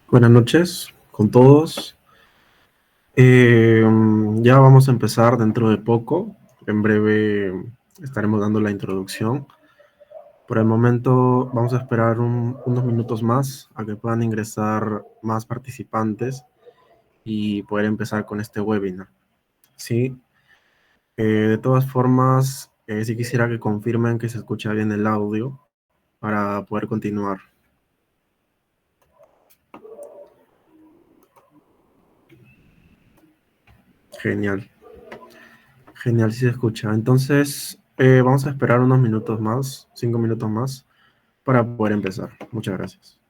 Buenas noches con todos. Ya vamos a empezar dentro de poco. En breve estaremos dando la introducción. Por el momento vamos a esperar unos minutos más a que puedan ingresar más participantes y poder empezar con este webinar. Sí, de todas formas, sí quisiera que confirmen que se escucha bien el audio para poder continuar. Genial. Genial, si se escucha. Entonces, vamos a esperar unos minutos más, 5 minutos más, para poder empezar. Muchas gracias.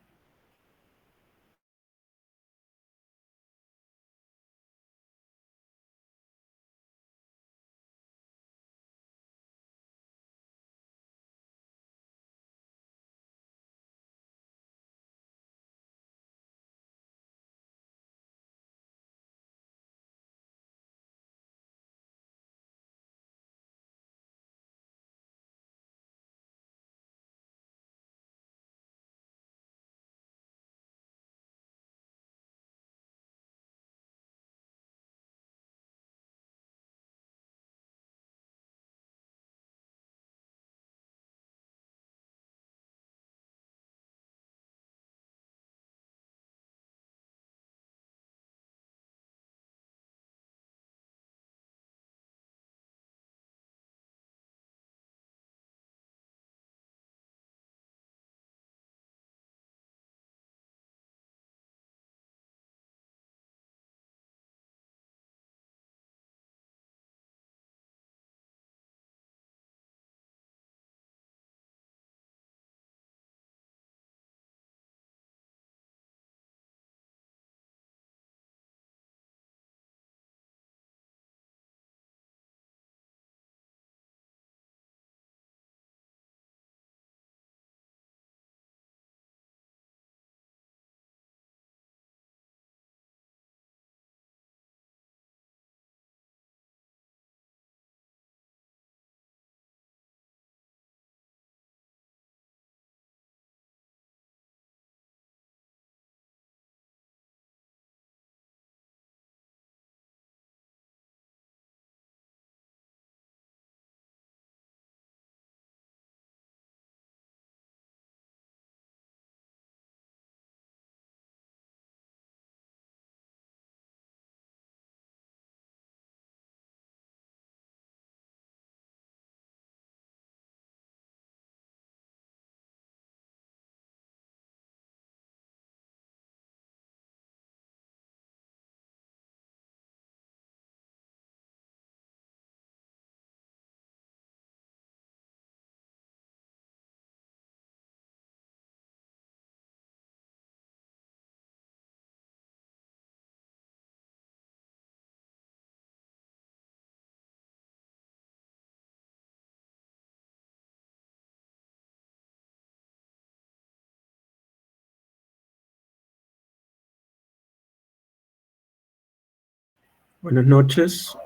Buenas noches.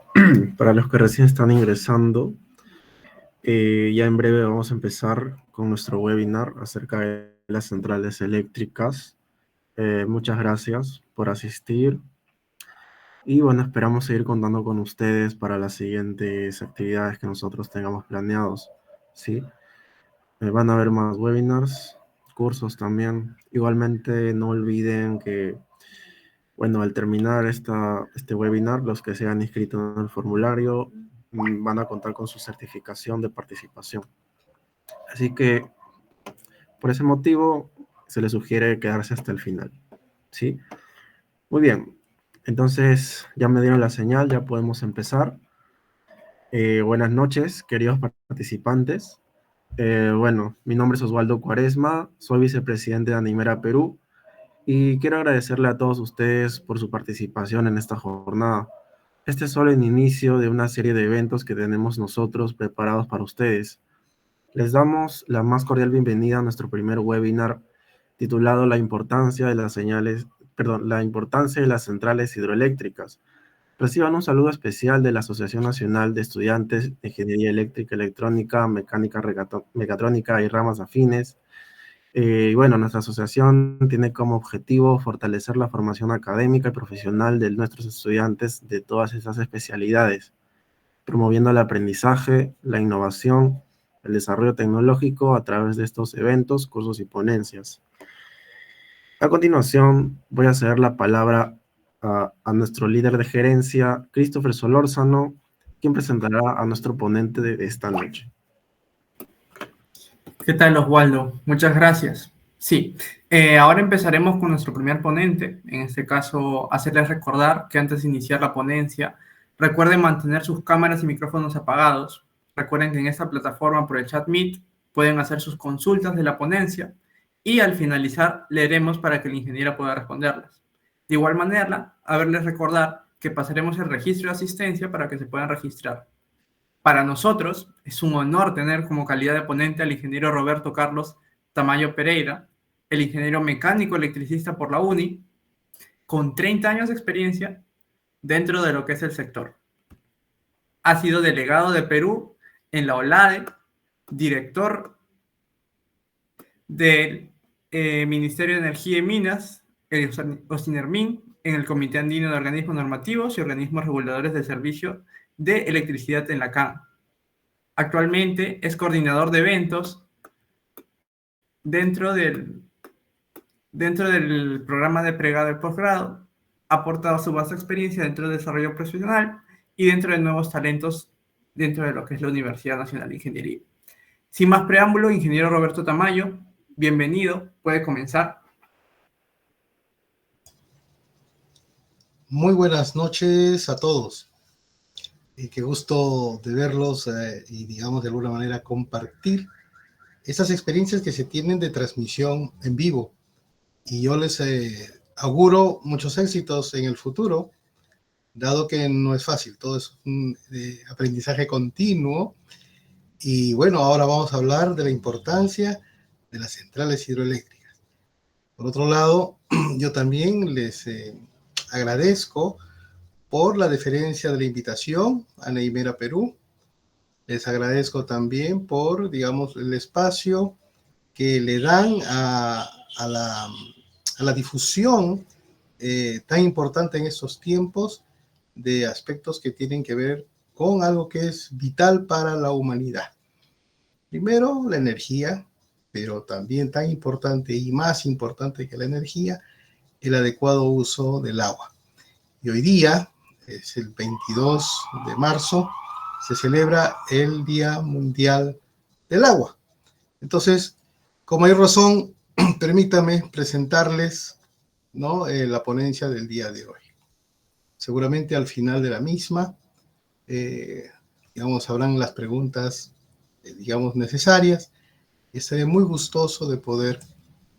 Para los que recién están ingresando, ya en breve vamos a empezar con nuestro webinar acerca de las centrales eléctricas. Muchas gracias por asistir y bueno, esperamos seguir contando con ustedes para las siguientes actividades que nosotros tengamos planeados. ¿Sí? Van a haber más webinars, cursos también. Igualmente, no olviden que, bueno, al terminar este webinar, los que se han inscrito en el formulario van a contar con su certificación de participación. Así que, por ese motivo, se les sugiere quedarse hasta el final. ¿Sí? Muy bien. Entonces, ya me dieron la señal, ya podemos empezar. Buenas noches, queridos participantes. Bueno, mi nombre es Osvaldo Cuaresma, soy vicepresidente de Animera Perú y quiero agradecerle a todos ustedes por su participación en esta jornada. Este es solo el inicio de una serie de eventos que tenemos nosotros preparados para ustedes. Les damos la más cordial bienvenida a nuestro primer webinar titulado La importancia de las centrales hidroeléctricas. Reciban un saludo especial de la Asociación Nacional de Estudiantes de Ingeniería Eléctrica, Electrónica, Mecatrónica y ramas afines. Bueno, nuestra asociación tiene como objetivo fortalecer la formación académica y profesional de nuestros estudiantes de todas esas especialidades, promoviendo el aprendizaje, la innovación, el desarrollo tecnológico a través de estos eventos, cursos y ponencias. A continuación, voy a ceder la palabra a nuestro líder de gerencia, Christopher Solórzano, quien presentará a nuestro ponente de esta noche. ¿Qué tal, Oswaldo? Muchas gracias. Sí, ahora empezaremos con nuestro primer ponente. En este caso, hacerles recordar que antes de iniciar la ponencia, recuerden mantener sus cámaras y micrófonos apagados. Recuerden que en esta plataforma por el chat Meet pueden hacer sus consultas de la ponencia y al finalizar leeremos para que el ingeniero pueda responderlas. De igual manera, haberles recordar que pasaremos el registro de asistencia para que se puedan registrar. Para nosotros es un honor tener como calidad de ponente al ingeniero Roberto Carlos Tamayo Pereira, el ingeniero mecánico electricista por la UNI, con 30 años de experiencia dentro de lo que es el sector. Ha sido delegado de Perú en la OLADE, director del Ministerio de Energía y Minas, el OSINERMIN, en el Comité Andino de Organismos Normativos y Organismos Reguladores de Servicio de Electricidad en la CAN. Actualmente es coordinador de eventos dentro del programa de pregrado y posgrado. Ha aportado su vasta experiencia dentro del desarrollo profesional y dentro de nuevos talentos dentro de lo que es la Universidad Nacional de Ingeniería. Sin más preámbulo, ingeniero Roberto Tamayo, bienvenido, puede comenzar. Muy buenas noches a todos. Qué gusto de verlos y, digamos, de alguna manera compartir esas experiencias que se tienen de transmisión en vivo. Y yo les auguro muchos éxitos en el futuro, dado que no es fácil, todo es un aprendizaje continuo. Y bueno, ahora vamos a hablar de la importancia de las centrales hidroeléctricas. Por otro lado, yo también les agradezco por la deferencia de la invitación a Neimera Perú. Les agradezco también por, digamos, el espacio que le dan a la difusión tan importante en estos tiempos de aspectos que tienen que ver con algo que es vital para la humanidad. Primero, la energía, pero también tan importante y más importante que la energía, el adecuado uso del agua. Y hoy día, es el 22 de marzo, se celebra el Día Mundial del Agua. Entonces, con mayor razón, permítame presentarles, ¿no?, la ponencia del día de hoy. Seguramente al final de la misma, digamos, habrán las preguntas, digamos, necesarias, y estaré muy gustoso de poder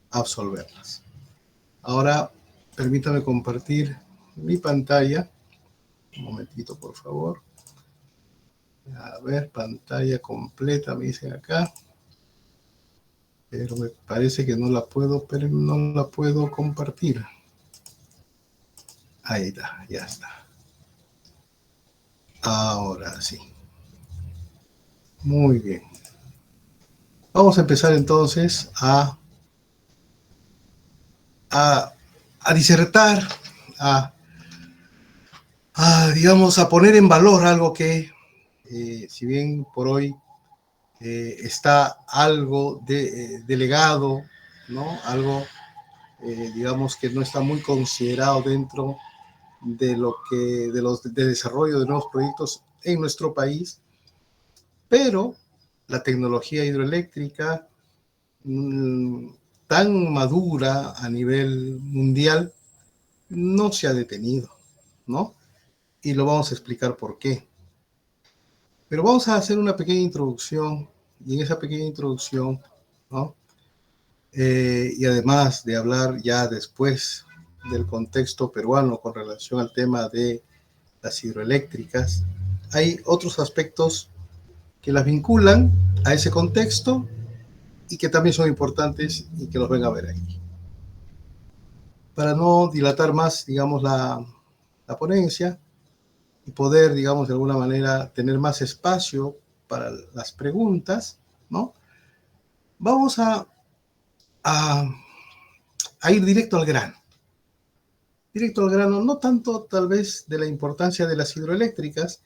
absolverlas. Ahora, permítame compartir mi pantalla. Un momentito, por favor. A ver, pantalla completa, me dicen acá. Pero me parece que no la puedo compartir. Ahí está, ya está. Ahora sí. Muy bien. Vamos a empezar entonces a disertar, digamos, a poner en valor algo que, si bien por hoy está algo delegado, ¿no? Algo, digamos, que no está muy considerado dentro de de desarrollo de nuevos proyectos en nuestro país, pero la tecnología hidroeléctrica tan madura a nivel mundial no se ha detenido, ¿no? Y lo vamos a explicar por qué. Pero vamos a hacer una pequeña introducción, y en esa pequeña introducción, ¿no? Y además de hablar ya después del contexto peruano con relación al tema de las hidroeléctricas, hay otros aspectos que las vinculan a ese contexto y que también son importantes y que los ven a ver aquí. Para no dilatar más, digamos, la ponencia y poder, digamos, de alguna manera tener más espacio para las preguntas, ¿no? Vamos a a ir directo al grano. Directo al grano, no tanto tal vez de la importancia de las hidroeléctricas,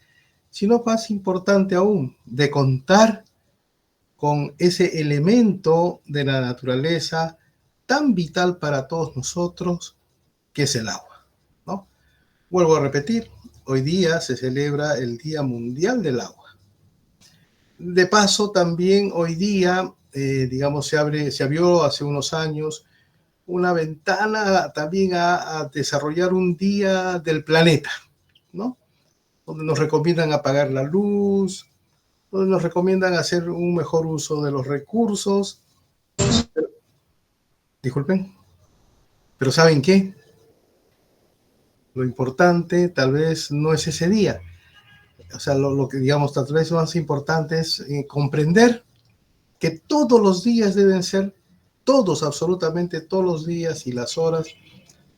sino más importante aún, de contar con ese elemento de la naturaleza tan vital para todos nosotros, que es el agua, ¿no? Vuelvo a repetir, hoy día se celebra el Día Mundial del Agua. De paso, también hoy día, digamos, se abrió hace unos años una ventana también a desarrollar un día del planeta, ¿no? Donde nos recomiendan apagar la luz, donde nos recomiendan hacer un mejor uso de los recursos. Disculpen, pero ¿saben qué? Lo importante tal vez no es ese día. O sea, lo que digamos tal vez más importante es comprender que todos los días deben ser, todos, absolutamente todos los días y las horas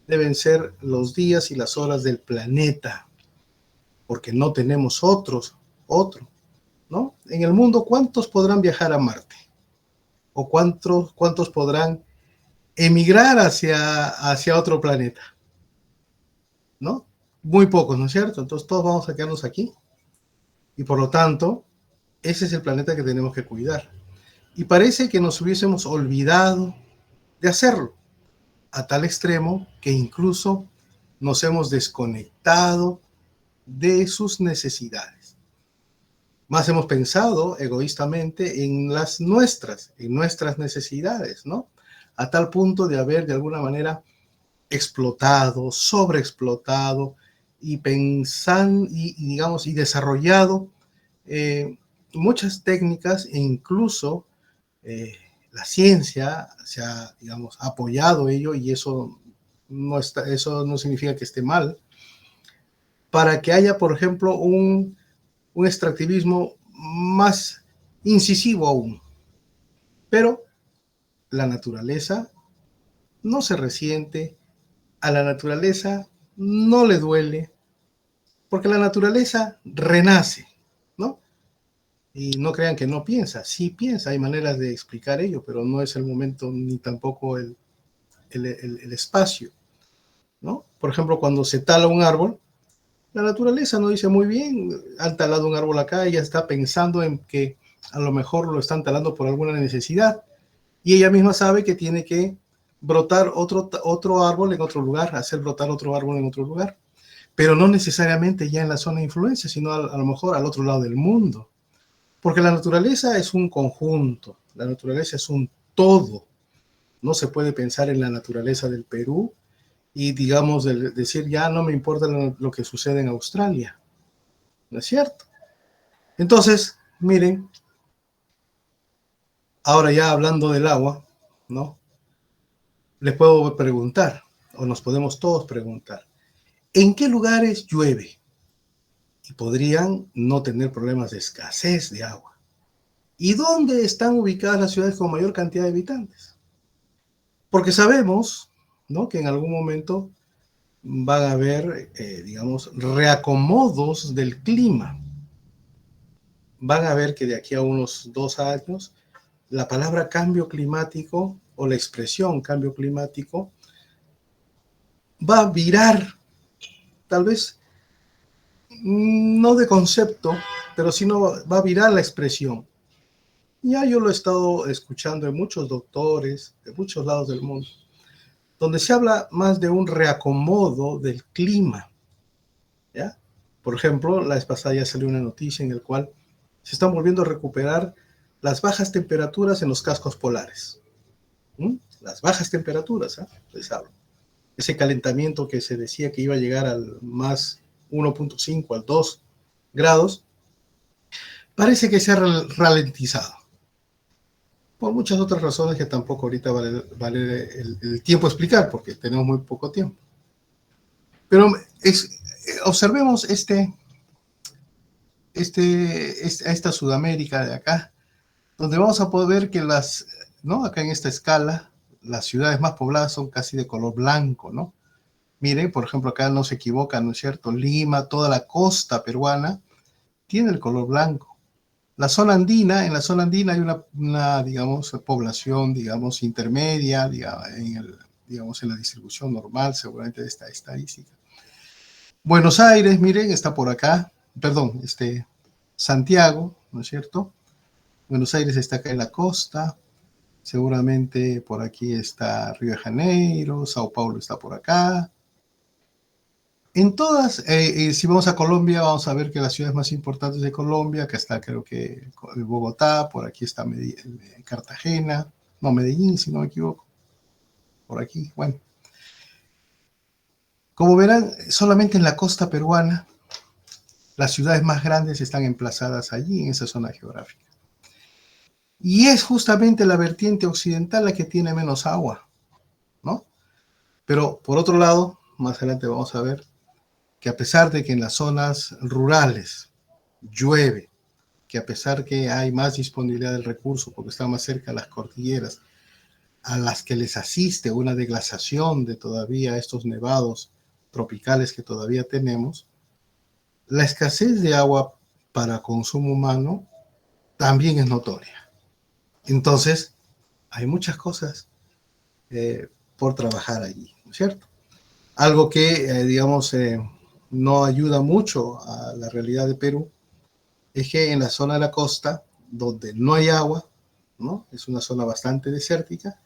deben ser los días y las horas del planeta, porque no tenemos otro, ¿no? En el mundo, ¿cuántos podrán viajar a Marte? ¿O cuántos podrán emigrar hacia otro planeta? ¿No? Muy pocos, ¿no es cierto? Entonces todos vamos a quedarnos aquí. Y por lo tanto, ese es el planeta que tenemos que cuidar. Y parece que nos hubiésemos olvidado de hacerlo, a tal extremo que incluso nos hemos desconectado de sus necesidades. Más hemos pensado egoístamente en nuestras necesidades, ¿no? A tal punto de haber de alguna manera explotado, sobreexplotado y digamos, y desarrollado muchas técnicas, e incluso la ciencia se ha, digamos, apoyado ello, y eso no significa que esté mal, para que haya, por ejemplo, un extractivismo más incisivo aún. Pero la naturaleza no se resiente, a la naturaleza no le duele, porque la naturaleza renace, ¿no? Y no crean que no piensa, sí piensa, hay maneras de explicar ello, pero no es el momento ni tampoco el espacio, ¿no? Por ejemplo, cuando se tala un árbol, la naturaleza no dice muy bien, han talado un árbol acá, ella está pensando en que a lo mejor lo están talando por alguna necesidad, y ella misma sabe que tiene que brotar otro árbol en otro lugar, hacer brotar otro árbol en otro lugar, pero no necesariamente ya en la zona de influencia, sino a lo mejor al otro lado del mundo. Porque la naturaleza es un conjunto, la naturaleza es un todo. No se puede pensar en la naturaleza del Perú y, digamos, decir, ya no me importa lo que sucede en Australia. ¿No es cierto? Entonces, miren, ahora ya hablando del agua, ¿no? Les puedo preguntar, o nos podemos todos preguntar, ¿en qué lugares llueve? Y podrían no tener problemas de escasez de agua. ¿Y dónde están ubicadas las ciudades con mayor cantidad de habitantes? Porque sabemos, ¿no?, que en algún momento van a haber, digamos, reacomodos del clima. Van a ver que de aquí a unos 2 años, la palabra cambio climático o la expresión cambio climático va a virar, tal vez no de concepto, pero sí no va a virar la expresión. Ya yo lo he estado escuchando de muchos doctores de muchos lados del mundo, donde se habla más de un reacomodo del clima, ¿ya? Por ejemplo, la vez pasada ya salió una noticia en la cual se están volviendo a recuperar las bajas temperaturas en los cascos polares. Las bajas temperaturas, les hablo. Ese calentamiento que se decía que iba a llegar al más 1.5, al 2 grados, parece que se ha ralentizado. Por muchas otras razones que tampoco ahorita vale el tiempo explicar, porque tenemos muy poco tiempo. Pero observemos a esta Sudamérica de acá, donde vamos a poder ver que ¿no?, acá en esta escala, las ciudades más pobladas son casi de color blanco, ¿no? Miren, por ejemplo, acá no se equivocan, ¿no es cierto? Lima, toda la costa peruana, tiene el color blanco. La zona andina, en la zona andina hay una digamos, población, digamos, intermedia, digamos, en la distribución normal, seguramente de esta estadística. Buenos Aires, miren, está por acá, perdón, Santiago, ¿no es cierto? Buenos Aires está acá en la costa, seguramente por aquí está Río de Janeiro, Sao Paulo está por acá. En todas, si vamos a Colombia, vamos a ver que las ciudades más importantes de Colombia, acá está creo que Bogotá, por aquí está Cartagena, no, Medellín, si no me equivoco, por aquí, bueno. Como verán, solamente en la costa peruana, las ciudades más grandes están emplazadas allí, en esa zona geográfica. Y es justamente la vertiente occidental la que tiene menos agua, ¿no? Pero por otro lado, más adelante vamos a ver que a pesar de que en las zonas rurales llueve, que a pesar que hay más disponibilidad del recurso porque está más cerca de las cordilleras, a las que les asiste una deglazación de todavía estos nevados tropicales que todavía tenemos, la escasez de agua para consumo humano también es notoria. Entonces, hay muchas cosas por trabajar allí, ¿no es cierto? Algo que, digamos, no ayuda mucho a la realidad de Perú es que en la zona de la costa, donde no hay agua, ¿no? Es una zona bastante desértica,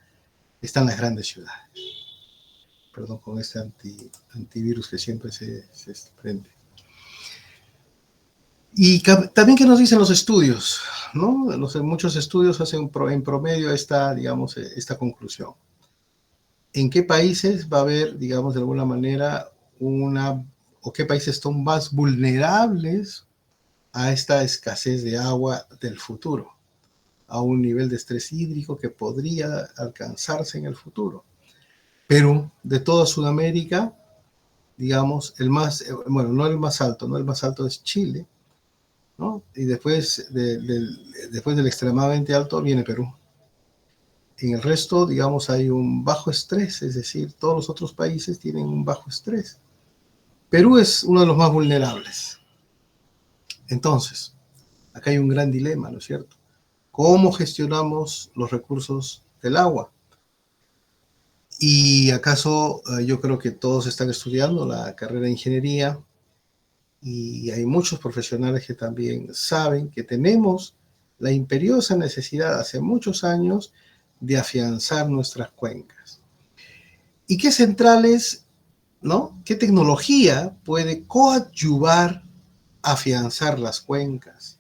están las grandes ciudades. Perdón, con este antivirus que siempre se prende. Y también, ¿qué nos dicen los estudios? ¿No? Muchos estudios hacen en promedio digamos, esta conclusión. ¿En qué países va a haber, digamos, de alguna manera, o qué países son más vulnerables a esta escasez de agua del futuro, a un nivel de estrés hídrico que podría alcanzarse en el futuro? Pero de toda Sudamérica, digamos, bueno, no el más alto, ¿no? El más alto es Chile, ¿no? Y después del extremadamente alto viene Perú. En el resto, digamos, hay un bajo estrés, es decir, todos los otros países tienen un bajo estrés. Perú es uno de los más vulnerables. Entonces, acá hay un gran dilema, ¿no es cierto? ¿Cómo gestionamos los recursos del agua? ¿Y acaso yo creo que todos están estudiando la carrera de ingeniería y hay muchos profesionales que también saben que tenemos la imperiosa necesidad hace muchos años de afianzar nuestras cuencas? ¿Y qué centrales, ¿no? ¿Qué tecnología puede coadyuvar a afianzar las cuencas,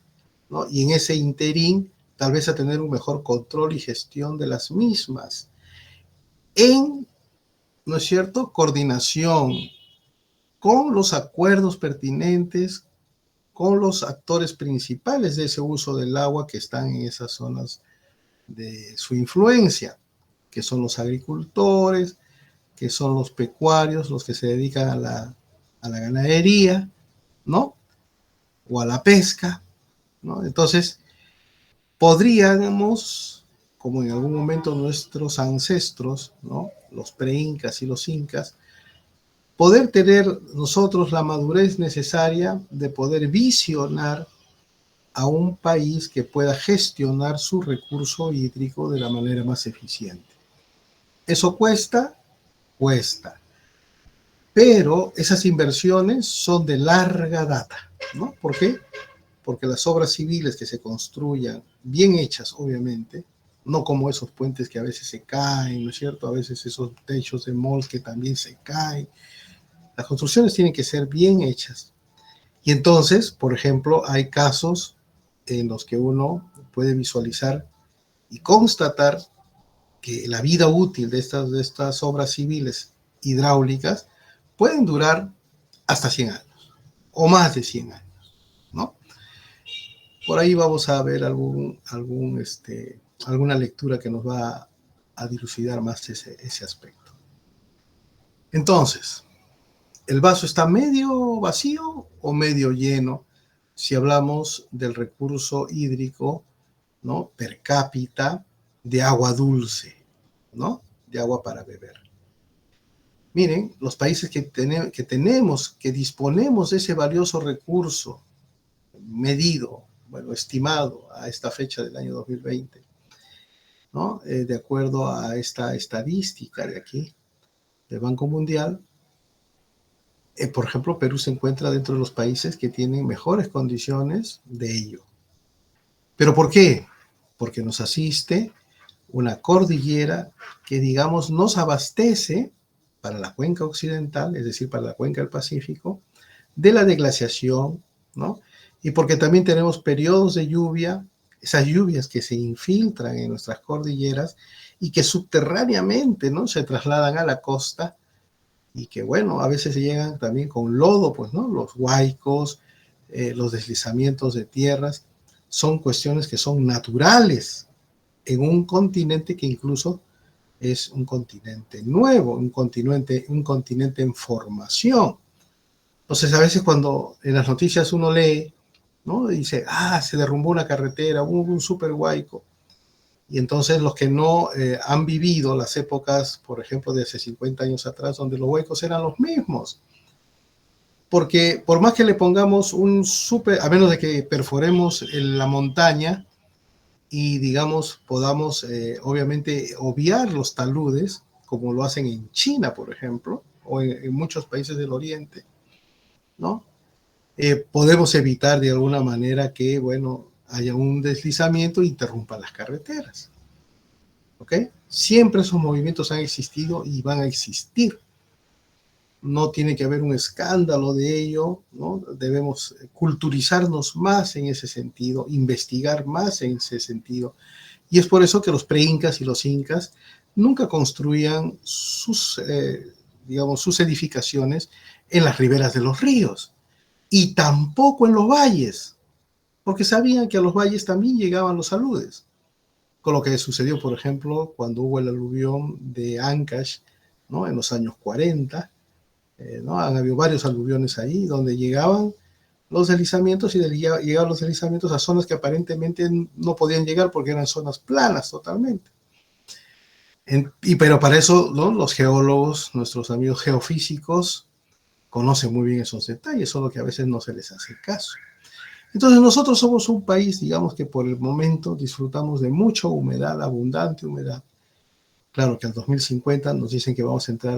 ¿no? Y en ese interín, tal vez a tener un mejor control y gestión de las mismas, ¿no es cierto?, coordinación con los acuerdos pertinentes, con los actores principales de ese uso del agua que están en esas zonas de su influencia, que son los agricultores, que son los pecuarios, los que se dedican a la ganadería, ¿no? O a la pesca, ¿no? Entonces, podríamos, como en algún momento nuestros ancestros, ¿no? Los pre-incas y los incas, poder tener nosotros la madurez necesaria de poder visionar a un país que pueda gestionar su recurso hídrico de la manera más eficiente. Eso cuesta, pero esas inversiones son de larga data, ¿no? ¿Por qué? Porque las obras civiles que se construyan, bien hechas obviamente, no como esos puentes que a veces se caen, ¿no es cierto? A veces esos techos de malls que también se caen. Las construcciones tienen que ser bien hechas. Y entonces, por ejemplo, hay casos en los que uno puede visualizar y constatar que la vida útil de estas obras civiles hidráulicas pueden durar hasta 100 años o más de 100 años, ¿no? Por ahí vamos a ver alguna lectura que nos va a dilucidar más ese aspecto. Entonces, ¿el vaso está medio vacío o medio lleno si hablamos del recurso hídrico, ¿no?, per cápita de agua dulce, ¿no?, de agua para beber? Miren, los países que disponemos de ese valioso recurso medido bueno, estimado a esta fecha del año 2020, ¿no? De acuerdo a esta estadística de aquí, del Banco Mundial, por ejemplo, Perú se encuentra dentro de los países que tienen mejores condiciones de ello. ¿Pero por qué? Porque nos asiste una cordillera que, digamos, nos abastece para la cuenca occidental, es decir, para la cuenca del Pacífico, de la deglaciación, ¿no? Y porque también tenemos periodos de lluvia, esas lluvias que se infiltran en nuestras cordilleras y que subterráneamente, ¿no?, se trasladan a la costa y que, bueno, a veces llegan también con lodo, pues, ¿no? Los huaicos, los deslizamientos de tierras, son cuestiones que son naturales en un continente que incluso es un continente nuevo, un continente en formación. Entonces, a veces cuando en las noticias uno lee, ¿no?, dice, se derrumbó una carretera, hubo un super huaico. Y entonces los que no han vivido las épocas, por ejemplo, de hace 50 años atrás, donde los huecos eran los mismos. Porque por más que le pongamos un super, a menos de que perforemos la montaña y, digamos, podamos, obviamente, obviar los taludes, como lo hacen en China, por ejemplo, o en muchos países del Oriente, ¿no? Podemos evitar de alguna manera que, bueno, haya un deslizamiento e interrumpa las carreteras. ¿Ok? Siempre esos movimientos han existido y van a existir. No tiene que haber un escándalo de ello, ¿no? Debemos culturizarnos más en ese sentido, investigar más en ese sentido. Y es por eso que los pre-incas y los incas nunca construían digamos, sus edificaciones en las riberas de los ríos y tampoco en los valles, porque sabían que a los valles también llegaban los aludes. Con lo que sucedió, por ejemplo, cuando hubo el aluvión de Ancash, ¿no?, en los años 40, ¿no? Han habido varios aluviones ahí donde llegaban los deslizamientos y llegaban los deslizamientos a zonas que aparentemente no podían llegar porque eran zonas planas totalmente. Pero para eso, ¿no?, los geólogos, nuestros amigos geofísicos, conocen muy bien esos detalles, solo que a veces no se les hace caso. Entonces nosotros somos un país, digamos, que por el momento disfrutamos de mucha humedad, abundante humedad. Claro que al 2050 nos dicen que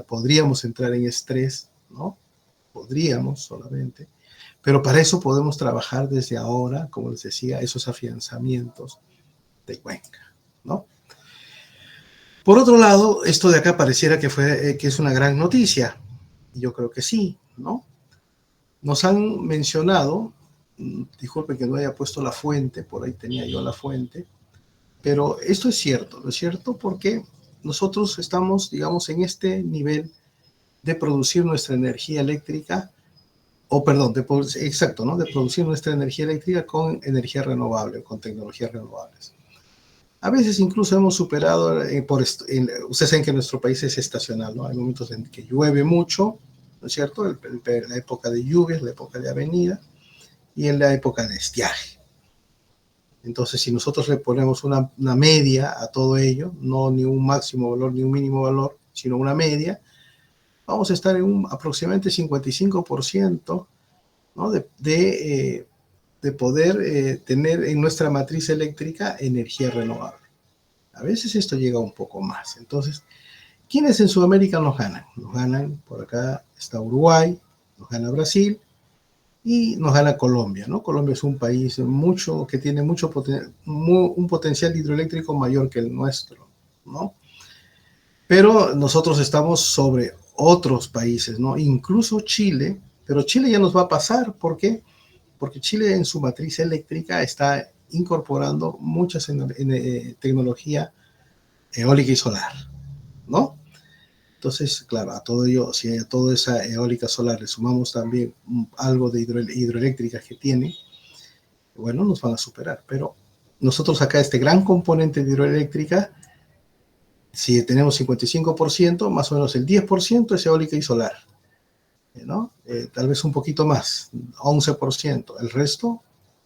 podríamos entrar en estrés, ¿no? Podríamos solamente, pero para eso podemos trabajar desde ahora, como les decía, esos afianzamientos de cuenca, ¿no? Por otro lado, esto de acá pareciera que es una gran noticia. Yo creo que sí, ¿no? Nos han mencionado, disculpe que no haya puesto la fuente, por ahí tenía yo la fuente, pero esto es cierto, ¿no es cierto? Porque nosotros estamos, digamos, en este nivel de producir nuestra energía eléctrica, ¿no? De producir nuestra energía eléctrica con energía renovable, con tecnologías renovables. A veces incluso hemos superado, ustedes saben que nuestro país es estacional, ¿no? Hay momentos en que llueve mucho, ¿no es cierto? La época de lluvias, la época de avenida, y en la época de estiaje. Entonces, si nosotros le ponemos una media a todo ello, no ni un máximo valor ni un mínimo valor, sino una media, vamos a estar en aproximadamente 55%, ¿no?, de poder tener en nuestra matriz eléctrica energía renovable. A veces esto llega un poco más. Entonces, ¿quiénes en Sudamérica nos ganan? Nos ganan, por acá está Uruguay, nos gana Brasil y nos gana Colombia, ¿no? Colombia es un país que tiene un potencial hidroeléctrico mayor que el nuestro, ¿no? Pero nosotros estamos sobre otros países, ¿no? Incluso Chile, pero Chile ya nos va a pasar. ¿Por qué? Porque Chile en su matriz eléctrica está incorporando mucha tecnología eólica y solar, ¿no? Entonces, claro, a todo ello, si a toda esa eólica solar le sumamos también algo de hidroeléctricas que tiene, bueno, nos van a superar. Pero nosotros acá este gran componente de hidroeléctrica, si tenemos 55%, más o menos el 10% es eólica y solar, ¿no? Tal vez un poquito más, 11%. El resto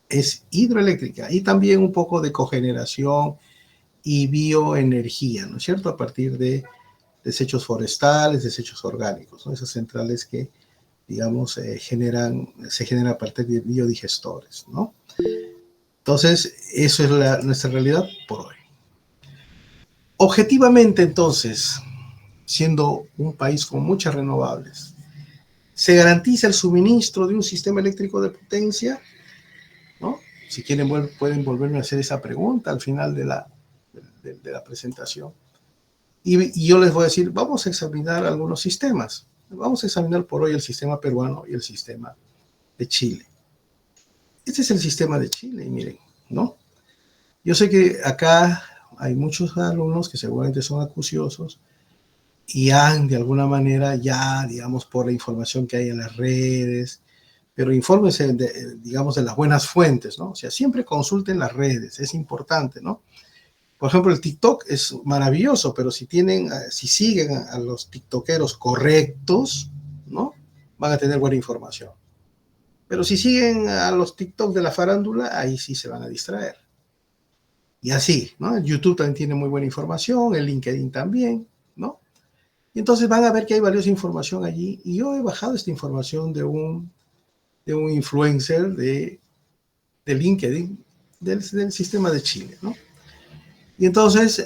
es hidroeléctrica y también un poco de cogeneración y bioenergía, ¿no es cierto? A partir de desechos forestales, desechos orgánicos, ¿no? Esas centrales que, digamos, se generan a partir de biodigestores, ¿no? Entonces, eso es nuestra realidad por hoy. Objetivamente, entonces, siendo un país con muchas renovables, ¿se garantiza el suministro de un sistema eléctrico de potencia? ¿No? Si quieren, pueden volverme a hacer esa pregunta al final de la presentación. Y yo les voy a decir, vamos a examinar algunos sistemas. Vamos a examinar por hoy el sistema peruano y el sistema de Chile. Este es el sistema de Chile, miren, ¿no? Yo sé que acá hay muchos alumnos que seguramente son acuciosos y han, de alguna manera, ya, digamos, por la información que hay en las redes, pero infórmense, digamos, de las buenas fuentes, ¿no? O sea, siempre consulten las redes, es importante, ¿no? Por ejemplo, el TikTok es maravilloso, pero si siguen a los tiktokeros correctos, ¿no? Van a tener buena información. Pero si siguen a los TikTok de la farándula, ahí sí se van a distraer. Y así, ¿no? El YouTube también tiene muy buena información, el LinkedIn también, ¿no? Y entonces van a ver que hay valiosa información allí. Y yo he bajado esta información de un influencer de LinkedIn, del sistema de Chile, ¿no? Y entonces,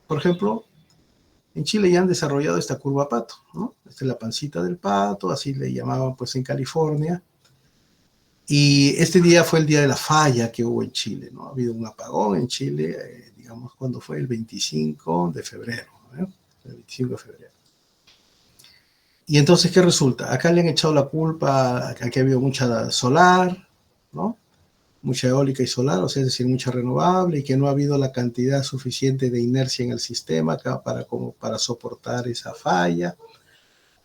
por ejemplo, en Chile ya han desarrollado esta curva pato, ¿no? Esta es la pancita del pato, así le llamaban pues en California. Y este día fue el día de la falla que hubo en Chile, ¿no? Ha habido un apagón en Chile, digamos, cuando fue el 25 de febrero, ¿eh? El 25 de febrero. Y entonces, ¿qué resulta? Acá le han echado la culpa a que ha habido mucha solar, ¿no? Mucha eólica y solar, o sea, es decir, mucha renovable, y que no ha habido la cantidad suficiente de inercia en el sistema para soportar esa falla,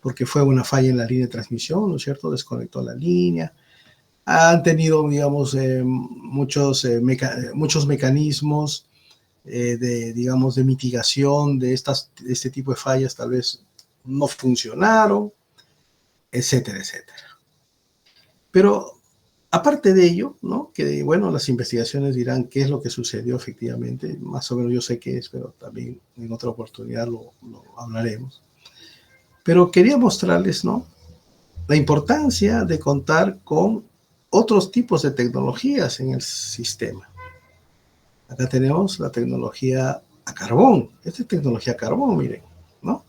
porque fue una falla en la línea de transmisión, ¿no es cierto? Desconectó la línea. Han tenido, digamos, muchos mecanismos digamos, de mitigación de este tipo de fallas, tal vez no funcionaron, etcétera, etcétera. Pero aparte de ello, ¿no? Que bueno, las investigaciones dirán qué es lo que sucedió efectivamente, más o menos yo sé qué es, pero también en otra oportunidad lo hablaremos. Pero quería mostrarles, ¿no? La importancia de contar con otros tipos de tecnologías en el sistema. Acá tenemos la tecnología a carbón. Esta es tecnología a carbón, miren, ¿no?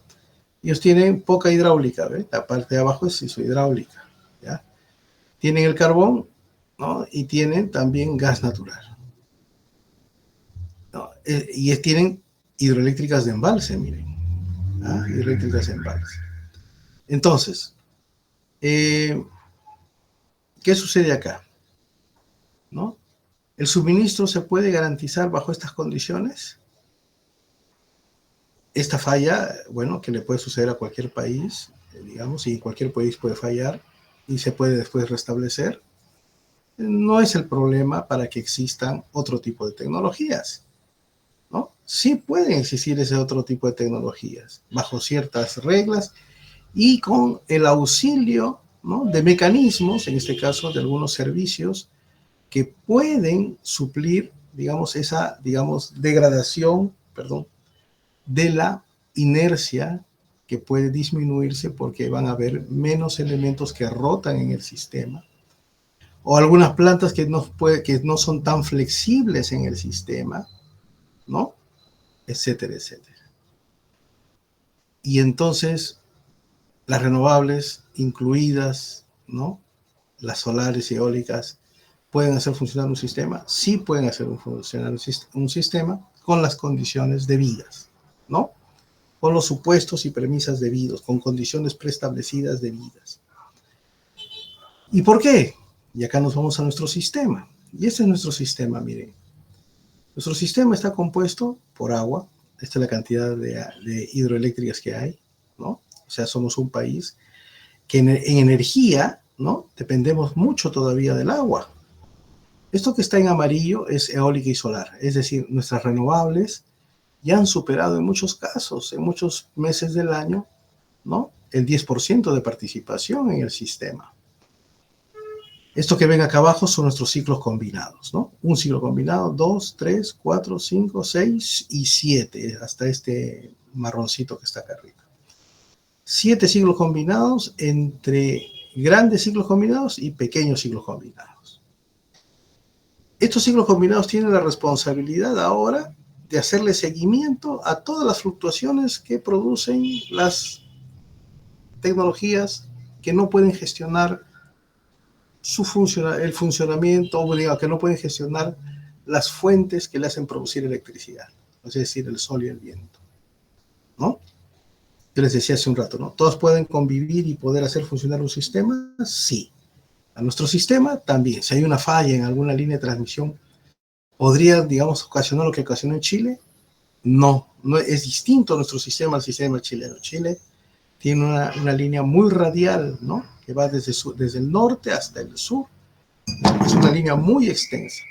Ellos tienen poca hidráulica, ¿ves? La parte de abajo es su hidráulica, ¿ya? Tienen el carbón, ¿no? Y tienen también gas natural, ¿no? Y tienen hidroeléctricas de embalse, miren, ¿ah? Hidroeléctricas de embalse. Entonces, ¿qué sucede acá? ¿No? ¿El suministro se puede garantizar bajo estas condiciones? Esta falla, bueno, que le puede suceder a cualquier país, digamos, y cualquier país puede fallar y se puede después restablecer, no es el problema para que existan otro tipo de tecnologías, ¿no? Sí pueden existir ese otro tipo de tecnologías bajo ciertas reglas y con el auxilio, ¿no? De mecanismos, en este caso de algunos servicios, que pueden suplir, digamos, esa, digamos, degradación, perdón, de la inercia que puede disminuirse porque van a haber menos elementos que rotan en el sistema, o algunas plantas que no son tan flexibles en el sistema, ¿no? Etcétera, etcétera. Y entonces, las renovables, incluidas, ¿no? Las solares y eólicas, ¿pueden hacer funcionar un sistema? Sí pueden hacer funcionar un sistema con las condiciones debidas, ¿no? Con los supuestos y premisas debidos, con condiciones preestablecidas debidas. ¿Y por qué? Y acá nos vamos a nuestro sistema. Y este es nuestro sistema, miren. Nuestro sistema está compuesto por agua. Esta es la cantidad de hidroeléctricas que hay, ¿no? O sea, somos un país que en energía, ¿no? Dependemos mucho todavía del agua. Esto que está en amarillo es eólica y solar. Es decir, nuestras renovables ya han superado en muchos casos, en muchos meses del año, ¿no? El 10% de participación en el sistema. Esto que ven acá abajo son nuestros ciclos combinados, ¿no? Un ciclo combinado, 2, 3, 4, 5, 6 y 7, hasta este marroncito que está acá arriba. 7 ciclos combinados entre grandes ciclos combinados y pequeños ciclos combinados. estos ciclos combinados tienen la responsabilidad ahora de hacerle seguimiento a todas las fluctuaciones que producen las tecnologías que no pueden gestionar el funcionamiento, o que no pueden gestionar las fuentes que le hacen producir electricidad, es decir, el sol y el viento, ¿no? Yo les decía hace un rato, ¿no? ¿Todos pueden convivir y poder hacer funcionar un sistema? Sí. A nuestro sistema también. Si hay una falla en alguna línea de transmisión, ¿podría, digamos, ocasionar lo que ocasionó en Chile? No, no es distinto nuestro sistema al sistema chileno. Chile tiene una línea muy radial, ¿no? Que va desde el norte hasta el sur. Es una línea muy extensa.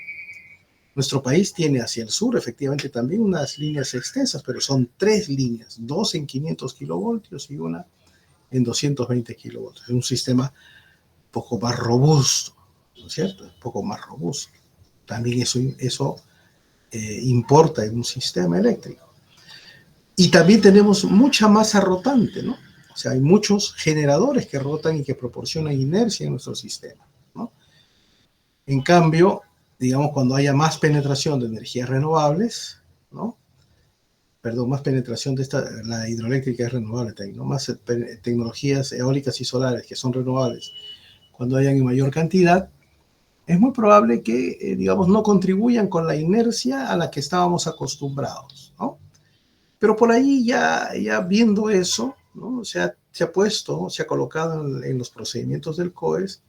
Nuestro país tiene hacia el sur, efectivamente, también unas líneas extensas, pero son 3 líneas, 2 en 500 kilovoltios y una en 220 kilovoltios. Es un sistema un poco más robusto, ¿no es cierto? Un poco más robusto. También eso importa en un sistema eléctrico. Y también tenemos mucha masa rotante, ¿no? O sea, hay muchos generadores que rotan y que proporcionan inercia en nuestro sistema, ¿no? En cambio, digamos, cuando haya más penetración de energías renovables, ¿no? Perdón, más penetración de la hidroeléctrica es renovable también, ¿no? Más tecnologías eólicas y solares que son renovables, cuando hayan en mayor cantidad, es muy probable que, digamos, no contribuyan con la inercia a la que estábamos acostumbrados, ¿no? Pero por ahí ya viendo eso, ¿no? Se ha colocado en los procedimientos del COES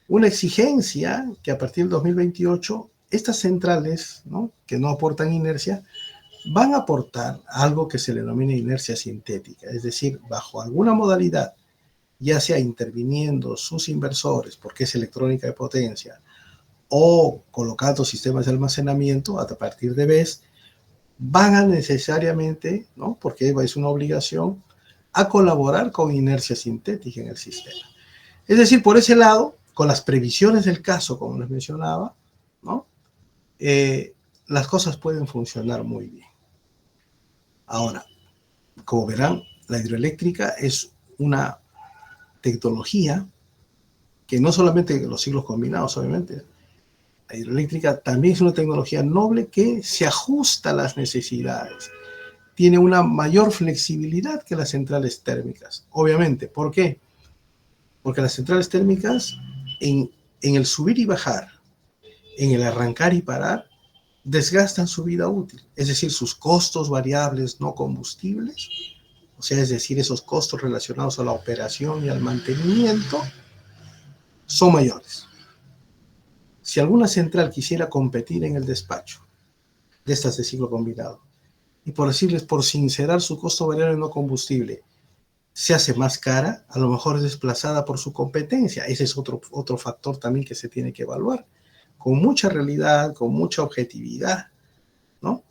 una exigencia que a partir del 2028 estas centrales, ¿no? Que no aportan inercia, van a aportar algo que se le denomina inercia sintética, es decir, bajo alguna modalidad, ya sea interviniendo sus inversores, porque es electrónica de potencia, o colocando sistemas de almacenamiento a partir de BESS, van a necesariamente, ¿no? Porque es una obligación, a colaborar con inercia sintética en el sistema. Es decir, por ese lado, con las previsiones del caso, como les mencionaba, ¿no? Las cosas pueden funcionar muy bien. Ahora, como verán, la hidroeléctrica es una tecnología que no solamente los ciclos combinados, obviamente, la hidroeléctrica también es una tecnología noble que se ajusta a las necesidades. Tiene una mayor flexibilidad que las centrales térmicas. Obviamente, ¿por qué? Porque las centrales térmicas, en el subir y bajar, en el arrancar y parar, desgastan su vida útil. Es decir, sus costos variables no combustibles, o sea, es decir, esos costos relacionados a la operación y al mantenimiento, son mayores. Si alguna central quisiera competir en el despacho de estas de ciclo combinado, y por decirles, por sincerar su costo variable no combustible, se hace más cara, a lo mejor es desplazada por su competencia. Ese es otro factor también que se tiene que evaluar, con mucha realidad, con mucha objetividad, ¿no?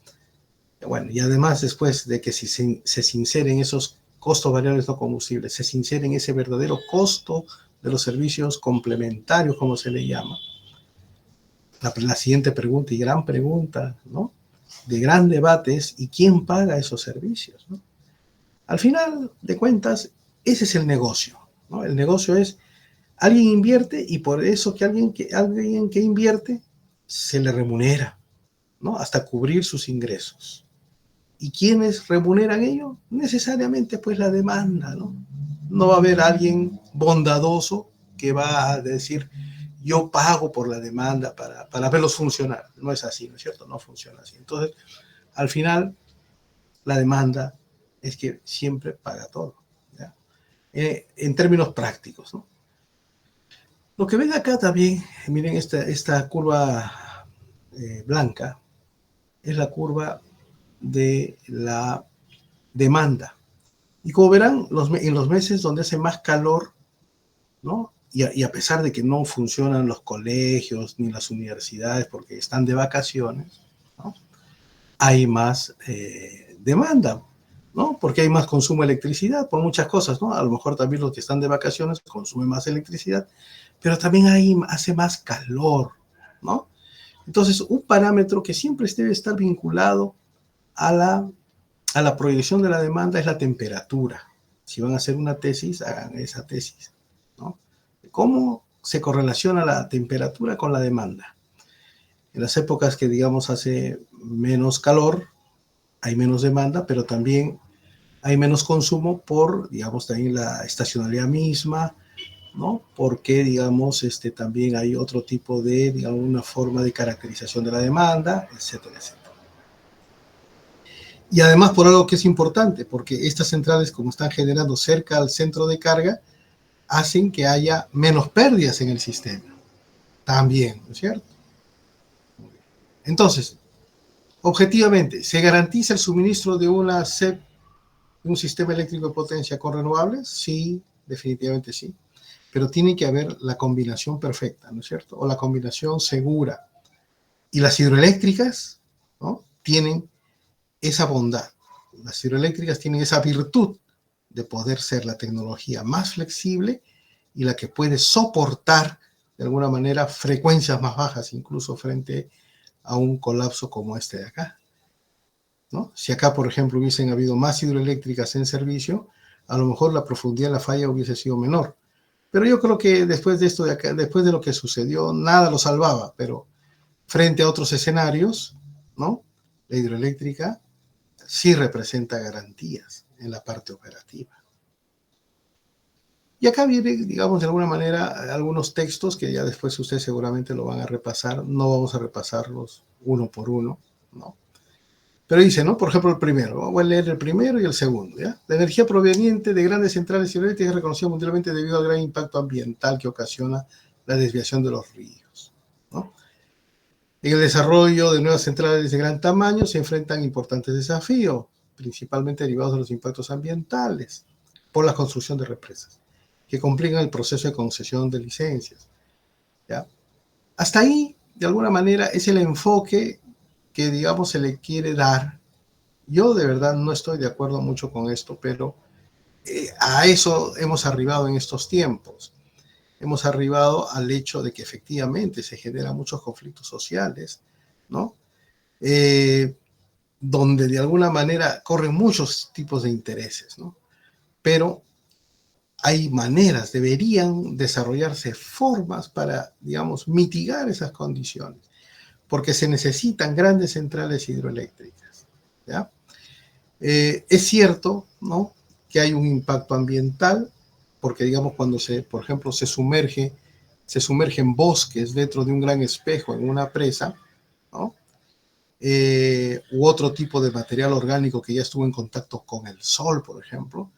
Bueno, y además después de que se sinceren esos costos variables no combustibles, se sinceren ese verdadero costo de los servicios complementarios, como se le llama. La siguiente pregunta, y gran pregunta, ¿no? De gran debate es, ¿y quién paga esos servicios, ¿no? Al final de cuentas, ese es el negocio, ¿no? El negocio es, alguien invierte y por eso que alguien que invierte se le remunera, ¿no? Hasta cubrir sus ingresos. ¿Y quiénes remuneran ello? Necesariamente pues la demanda, ¿no? No va a haber alguien bondadoso que va a decir, yo pago por la demanda para verlos funcionar. No es así, ¿no es cierto? No funciona así. Entonces, al final, la demanda es que siempre paga todo, ¿ya? En términos prácticos, ¿no? Lo que ven acá también, miren esta curva blanca, es la curva de la demanda. Y como verán, en los meses donde hace más calor, ¿no? Y a pesar de que no funcionan los colegios ni las universidades porque están de vacaciones, ¿no? Hay más demanda, ¿no? Porque hay más consumo de electricidad por muchas cosas, ¿no? A lo mejor también los que están de vacaciones consumen más electricidad, pero también hace más calor, ¿no? Entonces, un parámetro que siempre debe estar vinculado a la proyección de la demanda es la temperatura. Si van a hacer una tesis, hagan esa tesis, ¿no? ¿Cómo se correlaciona la temperatura con la demanda? En las épocas que, digamos, hace menos calor, hay menos demanda, pero también hay menos consumo por, digamos, también la estacionalidad misma, ¿no? Porque, digamos, también hay otro tipo de, digamos, una forma de caracterización de la demanda, etcétera, etcétera. Y además por algo que es importante, porque estas centrales, como están generando cerca al centro de carga, hacen que haya menos pérdidas en el sistema. También, ¿no es cierto? Entonces, objetivamente, ¿se garantiza el suministro de una SEP, un sistema eléctrico de potencia con renovables? Sí, definitivamente sí. Pero tiene que haber la combinación perfecta, ¿no es cierto? O la combinación segura. Y las hidroeléctricas, ¿no?, tienen esa bondad. Las hidroeléctricas tienen esa virtud de poder ser la tecnología más flexible y la que puede soportar, de alguna manera, frecuencias más bajas, incluso frente a un colapso como este de acá, ¿no? Si acá, por ejemplo, hubiesen habido más hidroeléctricas en servicio, a lo mejor la profundidad de la falla hubiese sido menor. Pero yo creo que después de esto de acá, después de lo que sucedió, nada lo salvaba, pero frente a otros escenarios, ¿no?, la hidroeléctrica sí representa garantías en la parte operativa. Y acá viene, digamos, de alguna manera, algunos textos que ya después ustedes seguramente lo van a repasar. No vamos a repasarlos uno por uno, ¿no? Pero dice, ¿no? Por ejemplo, el primero. Voy a leer el primero y el segundo, ¿ya? La energía proveniente de grandes centrales hidroeléctricas es reconocida mundialmente debido al gran impacto ambiental que ocasiona la desviación de los ríos, ¿no? En el desarrollo de nuevas centrales de gran tamaño se enfrentan importantes desafíos, principalmente derivados de los impactos ambientales por la construcción de represas, que complican el proceso de concesión de licencias, ¿ya? Hasta ahí, de alguna manera, es el enfoque que, digamos, se le quiere dar. Yo de verdad no estoy de acuerdo mucho con esto, pero a eso hemos arribado en estos tiempos. Hemos arribado al hecho de que efectivamente se generan muchos conflictos sociales, ¿no? Donde de alguna manera corren muchos tipos de intereses, ¿no? Pero hay maneras, deberían desarrollarse formas para, digamos, mitigar esas condiciones, porque se necesitan grandes centrales hidroeléctricas, ¿ya? Es cierto, ¿no?, que hay un impacto ambiental, porque, digamos, cuando por ejemplo, se sumergen bosques dentro de un gran espejo en una presa, ¿no?, u otro tipo de material orgánico que ya estuvo en contacto con el sol, por ejemplo,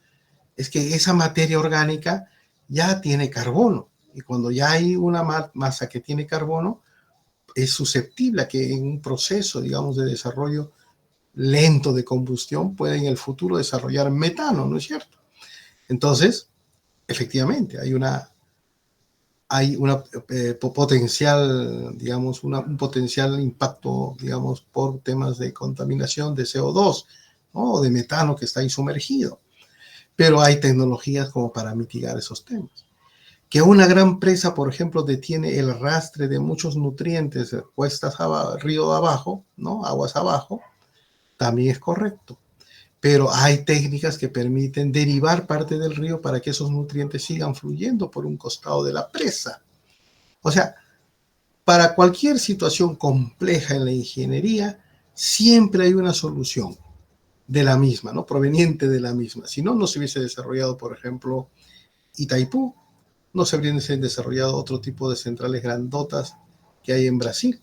es que esa materia orgánica ya tiene carbono, y cuando ya hay una masa que tiene carbono, es susceptible a que en un proceso, digamos, de desarrollo lento de combustión pueda en el futuro desarrollar metano, ¿no es cierto? Entonces, efectivamente, hay una potencial, digamos, un potencial impacto, digamos, por temas de contaminación de CO2, ¿no?, o de metano que está ahí sumergido. Pero hay tecnologías como para mitigar esos temas. Que una gran presa, por ejemplo, detiene el arrastre de muchos nutrientes cuestas abajo, río abajo, ¿no?, aguas abajo, también es correcto. Pero hay técnicas que permiten derivar parte del río para que esos nutrientes sigan fluyendo por un costado de la presa. O sea, para cualquier situación compleja en la ingeniería, siempre hay una solución de la misma, ¿no?, proveniente de la misma. Si no, no se hubiese desarrollado, por ejemplo, Itaipú, no se hubiesen desarrollado otro tipo de centrales grandotas que hay en Brasil.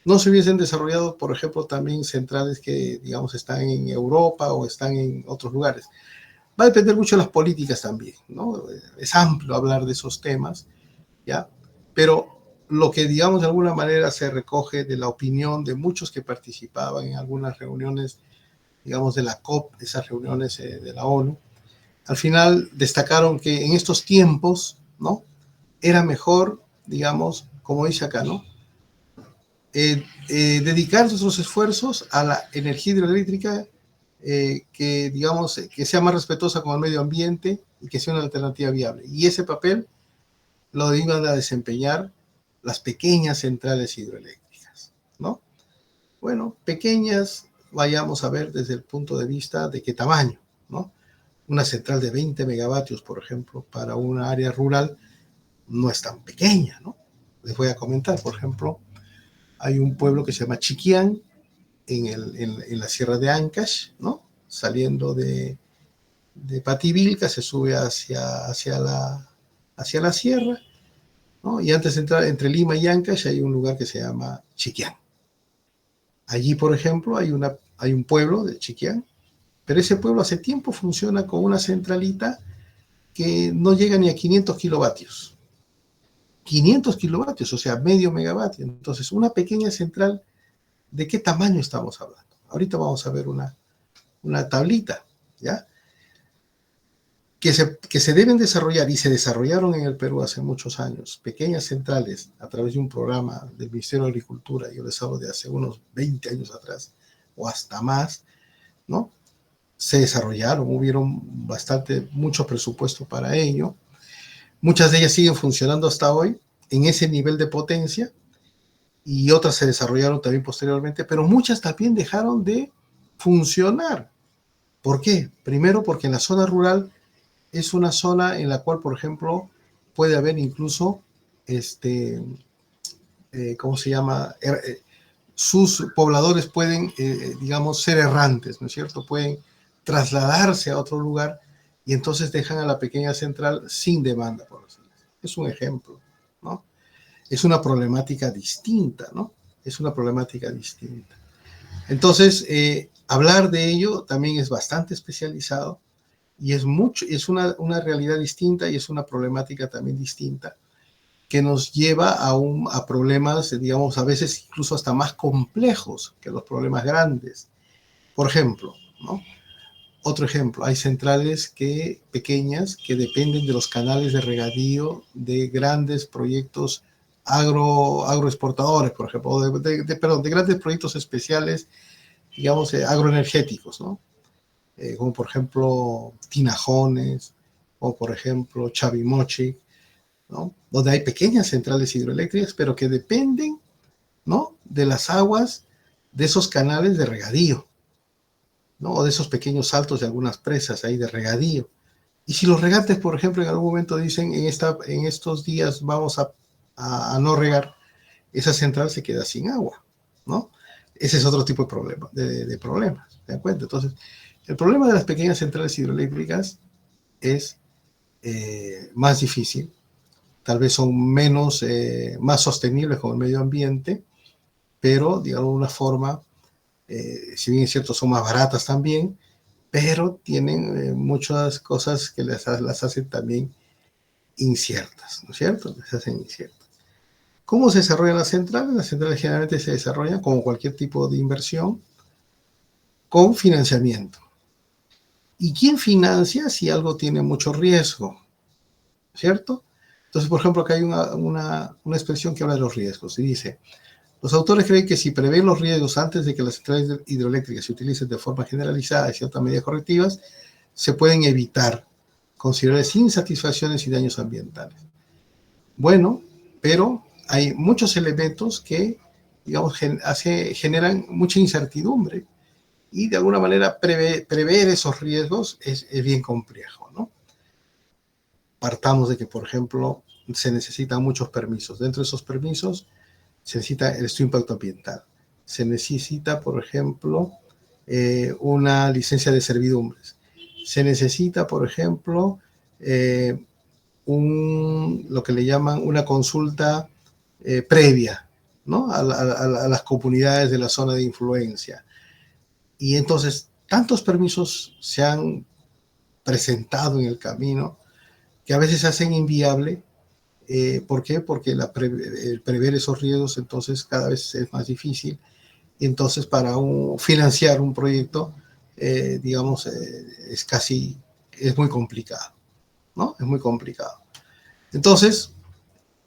No se hubiesen desarrollado, por ejemplo, también centrales que, digamos, están en Europa o están en otros lugares. Va a depender mucho de las políticas también, ¿no? Es amplio hablar de esos temas, ¿ya? Pero lo que, digamos, de alguna manera se recoge de la opinión de muchos que participaban en algunas reuniones, digamos, de la COP, esas reuniones de la ONU, al final destacaron que en estos tiempos, ¿no?, era mejor, digamos, como dice acá, ¿no?, dedicar nuestros esfuerzos a la energía hidroeléctrica que, digamos, que sea más respetuosa con el medio ambiente y que sea una alternativa viable. Y ese papel lo iban a desempeñar las pequeñas centrales hidroeléctricas, ¿no? Bueno, pequeñas, vayamos a ver desde el punto de vista de qué tamaño, ¿no? Una central de 20 megavatios, por ejemplo, para una área rural no es tan pequeña, ¿no? Les voy a comentar, por ejemplo, hay un pueblo que se llama Chiquián, en la sierra de Ancash, ¿no? Saliendo de Pativilca, se sube hacia la sierra, ¿no? Y antes de entrar entre Lima y Ancash hay un lugar que se llama Chiquián. Allí, por ejemplo, hay un pueblo de Chiquián, pero ese pueblo hace tiempo funciona con una centralita que no llega ni a 500 kilovatios. 500 kilovatios, o sea, medio megavatio. Entonces, una pequeña central, ¿de qué tamaño estamos hablando? Ahorita vamos a ver una tablita, ¿ya? Que se deben desarrollar, y se desarrollaron en el Perú hace muchos años, pequeñas centrales a través de un programa del Ministerio de Agricultura, yo les hablo de hace unos 20 años atrás, o hasta más, ¿no? Se desarrollaron, hubieron mucho presupuesto para ello. Muchas de ellas siguen funcionando hasta hoy en ese nivel de potencia, y otras se desarrollaron también posteriormente, pero muchas también dejaron de funcionar. ¿Por qué? Primero, porque en la zona rural es una zona en la cual, por ejemplo, puede haber incluso, ¿cómo se llama? Sus pobladores pueden, digamos, ser errantes, ¿no es cierto? Pueden trasladarse a otro lugar y entonces dejan a la pequeña central sin demanda, por así decirlo. Es un ejemplo, ¿no? Es una problemática distinta, ¿no? Es una problemática distinta. Entonces, hablar de ello también es bastante especializado y es una realidad distinta y es una problemática también distinta que nos lleva a problemas, digamos, a veces incluso hasta más complejos que los problemas grandes. Por ejemplo, ¿no? Otro ejemplo, hay centrales pequeñas que dependen de los canales de regadío de grandes proyectos agroexportadores, por ejemplo, de grandes proyectos especiales, digamos, agroenergéticos, ¿no? Como por ejemplo Tinajones, o por ejemplo Chavimochic, ¿no? Donde hay pequeñas centrales hidroeléctricas, pero que dependen, ¿no?, de las aguas de esos canales de regadío, ¿no?, o de esos pequeños saltos de algunas presas ahí de regadío. Y si los regantes, por ejemplo, en algún momento dicen, en estos días vamos a no regar, esa central se queda sin agua, ¿no? Ese es otro tipo de problema, de problemas, ¿se dan cuenta? Entonces, el problema de las pequeñas centrales hidroeléctricas es más difícil, tal vez son más sostenibles con el medio ambiente, pero de alguna forma, si bien es cierto, son más baratas también, pero tienen muchas cosas que las hacen también inciertas, ¿no es cierto? Las hacen inciertas. ¿Cómo se desarrollan las centrales? Las centrales generalmente se desarrollan, como cualquier tipo de inversión, con financiamiento. ¿Y quién financia si algo tiene mucho riesgo? ¿Cierto? Entonces, por ejemplo, acá hay una expresión que habla de los riesgos y dice: los autores creen que si prevén los riesgos antes de que las centrales hidroeléctricas se utilicen de forma generalizada y ciertas medidas correctivas, se pueden evitar considerables insatisfacciones y daños ambientales. Bueno, pero hay muchos elementos que, digamos, generan mucha incertidumbre, y de alguna manera prever esos riesgos es bien complejo, ¿no? Partamos de que, por ejemplo, se necesitan muchos permisos. Dentro de esos permisos se necesita el estudio de impacto ambiental. Se necesita, por ejemplo, una licencia de servidumbres. Se necesita, por ejemplo, lo que le llaman una consulta previa, ¿no?, a las comunidades de la zona de influencia. Y entonces, tantos permisos se han presentado en el camino que a veces se hacen inviable. ¿Por qué? Porque el prever esos riesgos entonces cada vez es más difícil. Y entonces para financiar un proyecto, digamos, es muy complicado, ¿no? Es muy complicado. Entonces,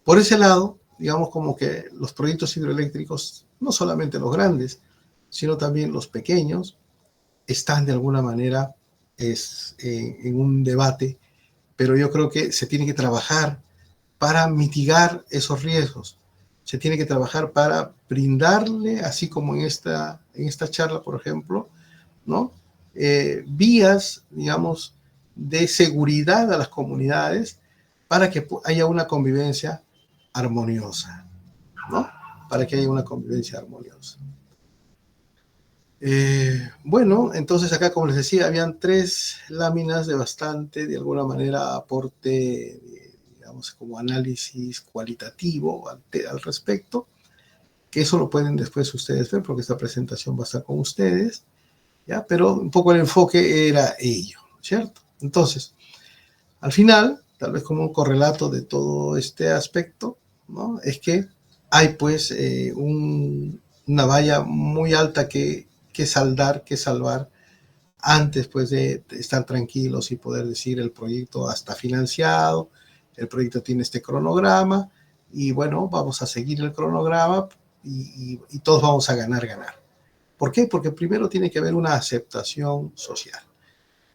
por ese lado, digamos, como que los proyectos hidroeléctricos, no solamente los grandes, sino también los pequeños, están de alguna manera en un debate, pero yo creo que se tiene que trabajar para mitigar esos riesgos. Se tiene que trabajar para brindarle, así como en esta charla, por ejemplo, ¿no?, vías, digamos, de seguridad a las comunidades para que haya una convivencia armoniosa, ¿no? para que haya una convivencia armoniosa. Bueno, entonces acá, como les decía, habían 3 láminas de bastante, de alguna manera, aporte, digamos, como análisis cualitativo al respecto, que eso lo pueden después ustedes ver, porque esta presentación va a estar con ustedes, ¿ya? Pero un poco el enfoque era ello, ¿cierto? Entonces, al final, tal vez como un correlato de todo este aspecto, ¿no? Es que hay pues una valla muy alta que saldar, que salvar, antes pues de estar tranquilos y poder decir el proyecto está financiado, el proyecto tiene este cronograma, y bueno, vamos a seguir el cronograma y todos vamos a ganar. ¿Por qué? Porque primero tiene que haber una aceptación social.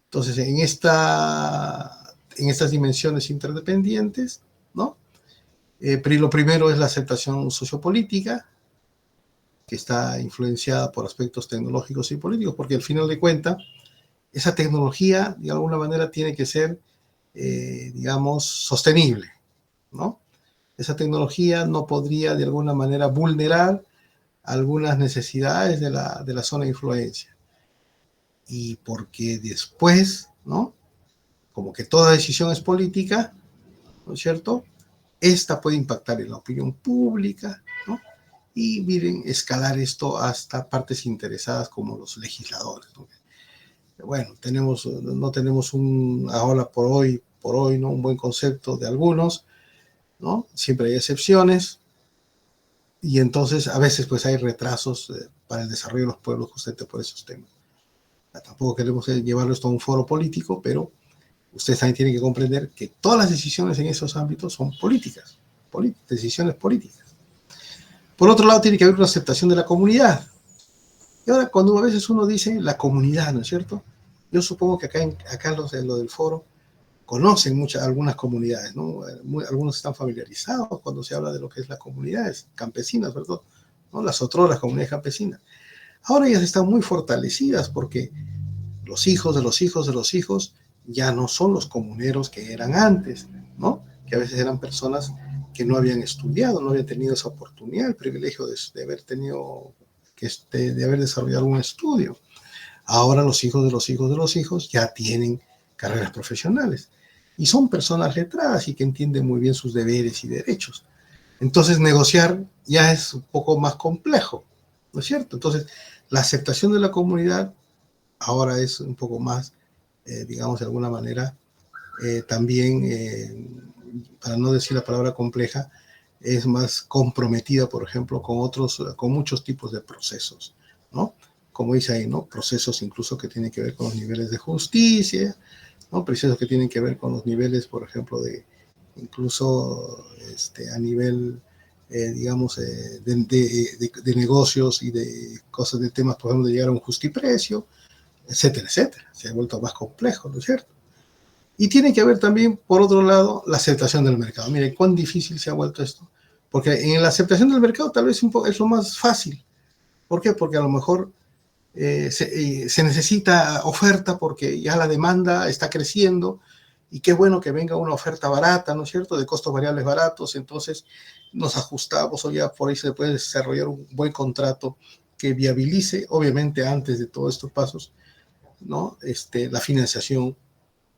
Entonces, en estas dimensiones interdependientes, ¿no? Lo primero es la aceptación sociopolítica, que está influenciada por aspectos tecnológicos y políticos, porque al final de cuentas, esa tecnología, de alguna manera, tiene que ser, digamos, sostenible, ¿no? Esa tecnología no podría, de alguna manera, vulnerar algunas necesidades de la zona de influencia. Y porque después, ¿no? Como que toda decisión es política, ¿no es cierto? Esta puede impactar en la opinión pública, ¿no? Y miren, escalar esto hasta partes interesadas como los legisladores, ¿no? Bueno, no tenemos ahora por hoy, ¿no? Un buen concepto de algunos, ¿no? Siempre hay excepciones, y entonces a veces pues hay retrasos para el desarrollo de los pueblos justamente por esos temas. Tampoco queremos llevarlo esto a un foro político, pero ustedes también tienen que comprender que todas las decisiones en esos ámbitos son políticas, decisiones políticas. Por otro lado, tiene que haber una aceptación de la comunidad. Y ahora, cuando a veces uno dice la comunidad, ¿no es cierto? Yo supongo que acá en lo del foro conocen algunas comunidades, ¿no? Algunos están familiarizados cuando se habla de lo que es las comunidades campesinas, ¿verdad? ¿No? Las otras comunidades campesinas. Ahora ellas están muy fortalecidas porque los hijos de los hijos de los hijos ya no son los comuneros que eran antes, ¿no? Que a veces eran personas que no habían estudiado, no habían tenido esa oportunidad, el privilegio de haber tenido, de haber desarrollado un estudio. Ahora los hijos de los hijos de los hijos ya tienen carreras profesionales y son personas letradas y que entienden muy bien sus deberes y derechos. Entonces negociar ya es un poco más complejo, ¿no es cierto? Entonces la aceptación de la comunidad ahora es un poco más, digamos de alguna manera, también, para no decir la palabra compleja, es más comprometida, por ejemplo, con muchos tipos de procesos, ¿no? Como dice ahí, ¿no? Procesos incluso que tienen que ver con los niveles de justicia, ¿no? Procesos que tienen que ver con los niveles, por ejemplo, incluso a nivel, digamos, de negocios y de cosas, de temas, por ejemplo, de llegar a un justiprecio, etcétera, etcétera. Se ha vuelto más complejo, ¿no es cierto? Y tiene que haber también, por otro lado, la aceptación del mercado. Miren, cuán difícil se ha vuelto esto. Porque en la aceptación del mercado tal vez es lo más fácil. ¿Por qué? Porque a lo mejor se necesita oferta porque ya la demanda está creciendo y qué bueno que venga una oferta barata, ¿no es cierto?, de costos variables baratos, entonces nos ajustamos o ya por ahí se puede desarrollar un buen contrato que viabilice, obviamente antes de todos estos pasos, ¿no?, la financiación,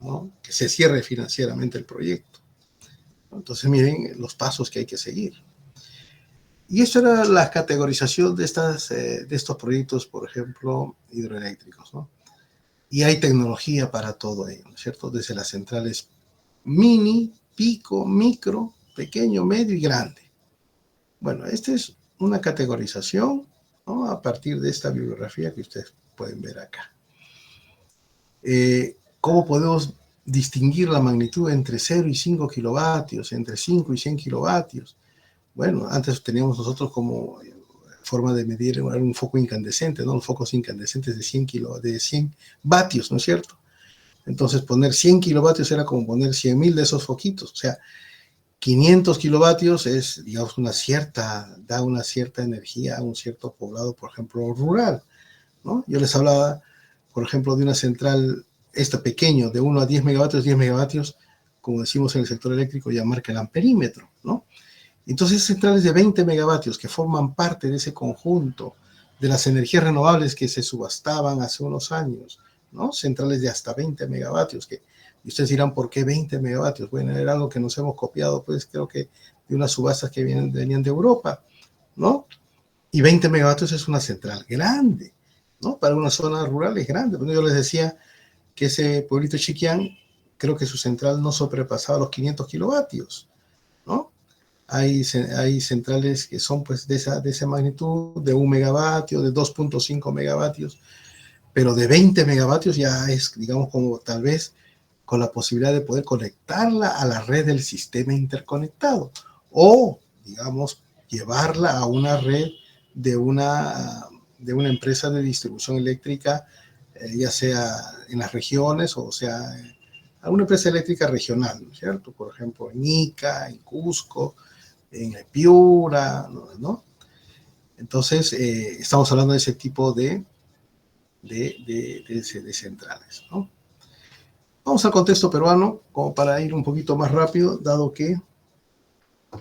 ¿no?, que se cierre financieramente el proyecto. Entonces miren los pasos que hay que seguir. Y eso era la categorización de estos proyectos, por ejemplo, hidroeléctricos, ¿no? Y hay tecnología para todo ello, ¿no es cierto? Desde las centrales mini, pico, micro, pequeño, medio y grande. Bueno, esta es una categorización, ¿no?, a partir de esta bibliografía que ustedes pueden ver acá. ¿Cómo podemos distinguir la magnitud entre 0 y 5 kilovatios, entre 5 y 100 kilovatios? Bueno, antes teníamos nosotros como forma de medir un foco incandescente, ¿no? Los focos incandescentes de 100 vatios, ¿no es cierto? Entonces poner 100 kilovatios era como poner 100.000 de esos foquitos. O sea, 500 kilovatios es, digamos, da una cierta energía a un cierto poblado, por ejemplo, rural, ¿no? Yo les hablaba, por ejemplo, de una central, pequeño, de 1 a 10 megavatios, como decimos en el sector eléctrico, ya marca el amperímetro, ¿no? Entonces, centrales de 20 megavatios que forman parte de ese conjunto de las energías renovables que se subastaban hace unos años, ¿no? Centrales de hasta 20 megavatios, que y ustedes dirán, ¿por qué 20 megavatios? Bueno, era algo que nos hemos copiado, pues creo que de unas subastas que venían de Europa, ¿no? Y 20 megavatios es una central grande, ¿no? Para una zona rural es grande. Bueno, yo les decía que ese pueblito Chiquián, creo que su central no sobrepasaba los 500 kilovatios, ¿no? Hay centrales que son pues de esa magnitud, de 1 megavatio, de 2.5 megavatios, pero de 20 megavatios ya es, digamos, como tal vez con la posibilidad de poder conectarla a la red del sistema interconectado o, digamos, llevarla a una red de una empresa de distribución eléctrica, ya sea en las regiones o sea a una empresa eléctrica regional, ¿no es cierto? Por ejemplo, en Ica, en Cusco, en Piura, ¿no? Entonces, estamos hablando de ese tipo de centrales, ¿no? Vamos al contexto peruano, como para ir un poquito más rápido, dado que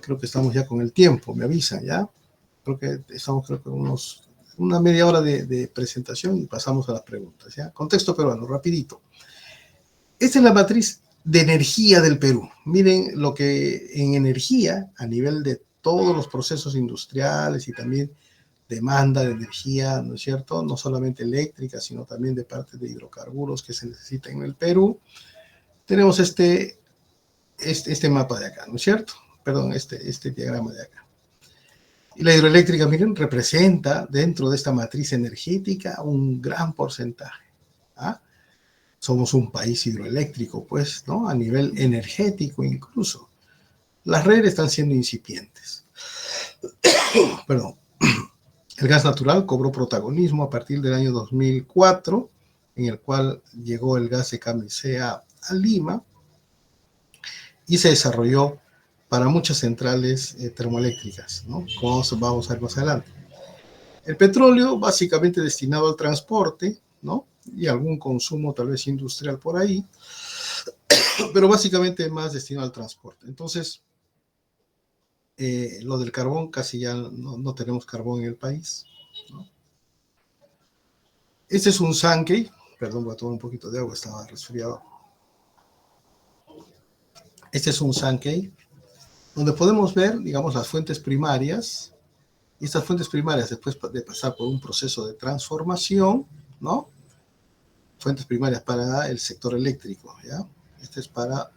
creo que estamos ya con el tiempo, me avisan, ¿ya? Creo que estamos una media hora de presentación y pasamos a las preguntas, ¿ya? Contexto peruano, rapidito. Esta es la matriz de energía del Perú. Miren lo que en energía, a nivel de todos los procesos industriales y también demanda de energía, ¿no es cierto? No solamente eléctrica, sino también de parte de hidrocarburos que se necesitan en el Perú. Tenemos este mapa de acá, ¿no es cierto? Perdón, este diagrama de acá. Y la hidroeléctrica, miren, representa dentro de esta matriz energética un gran porcentaje. ¿Ah? Somos un país hidroeléctrico, pues, ¿no? A nivel energético incluso. Las redes están siendo incipientes. Perdón. El gas natural cobró protagonismo a partir del año 2004, en el cual llegó el gas de KMC a Lima y se desarrolló para muchas centrales termoeléctricas, ¿no? Como vamos a ver más adelante. El petróleo, básicamente destinado al transporte, ¿no? Y algún consumo tal vez industrial por ahí, pero básicamente más destinado al transporte. Entonces, lo del carbón, casi ya no tenemos carbón en el país, ¿no? Este es un Sankey, perdón, voy a tomar un poquito de agua, estaba resfriado. Este es un Sankey, donde podemos ver, digamos, las fuentes primarias, y estas fuentes primarias, después de pasar por un proceso de transformación, ¿no? Fuentes primarias para el sector eléctrico, ¿ya? Este es para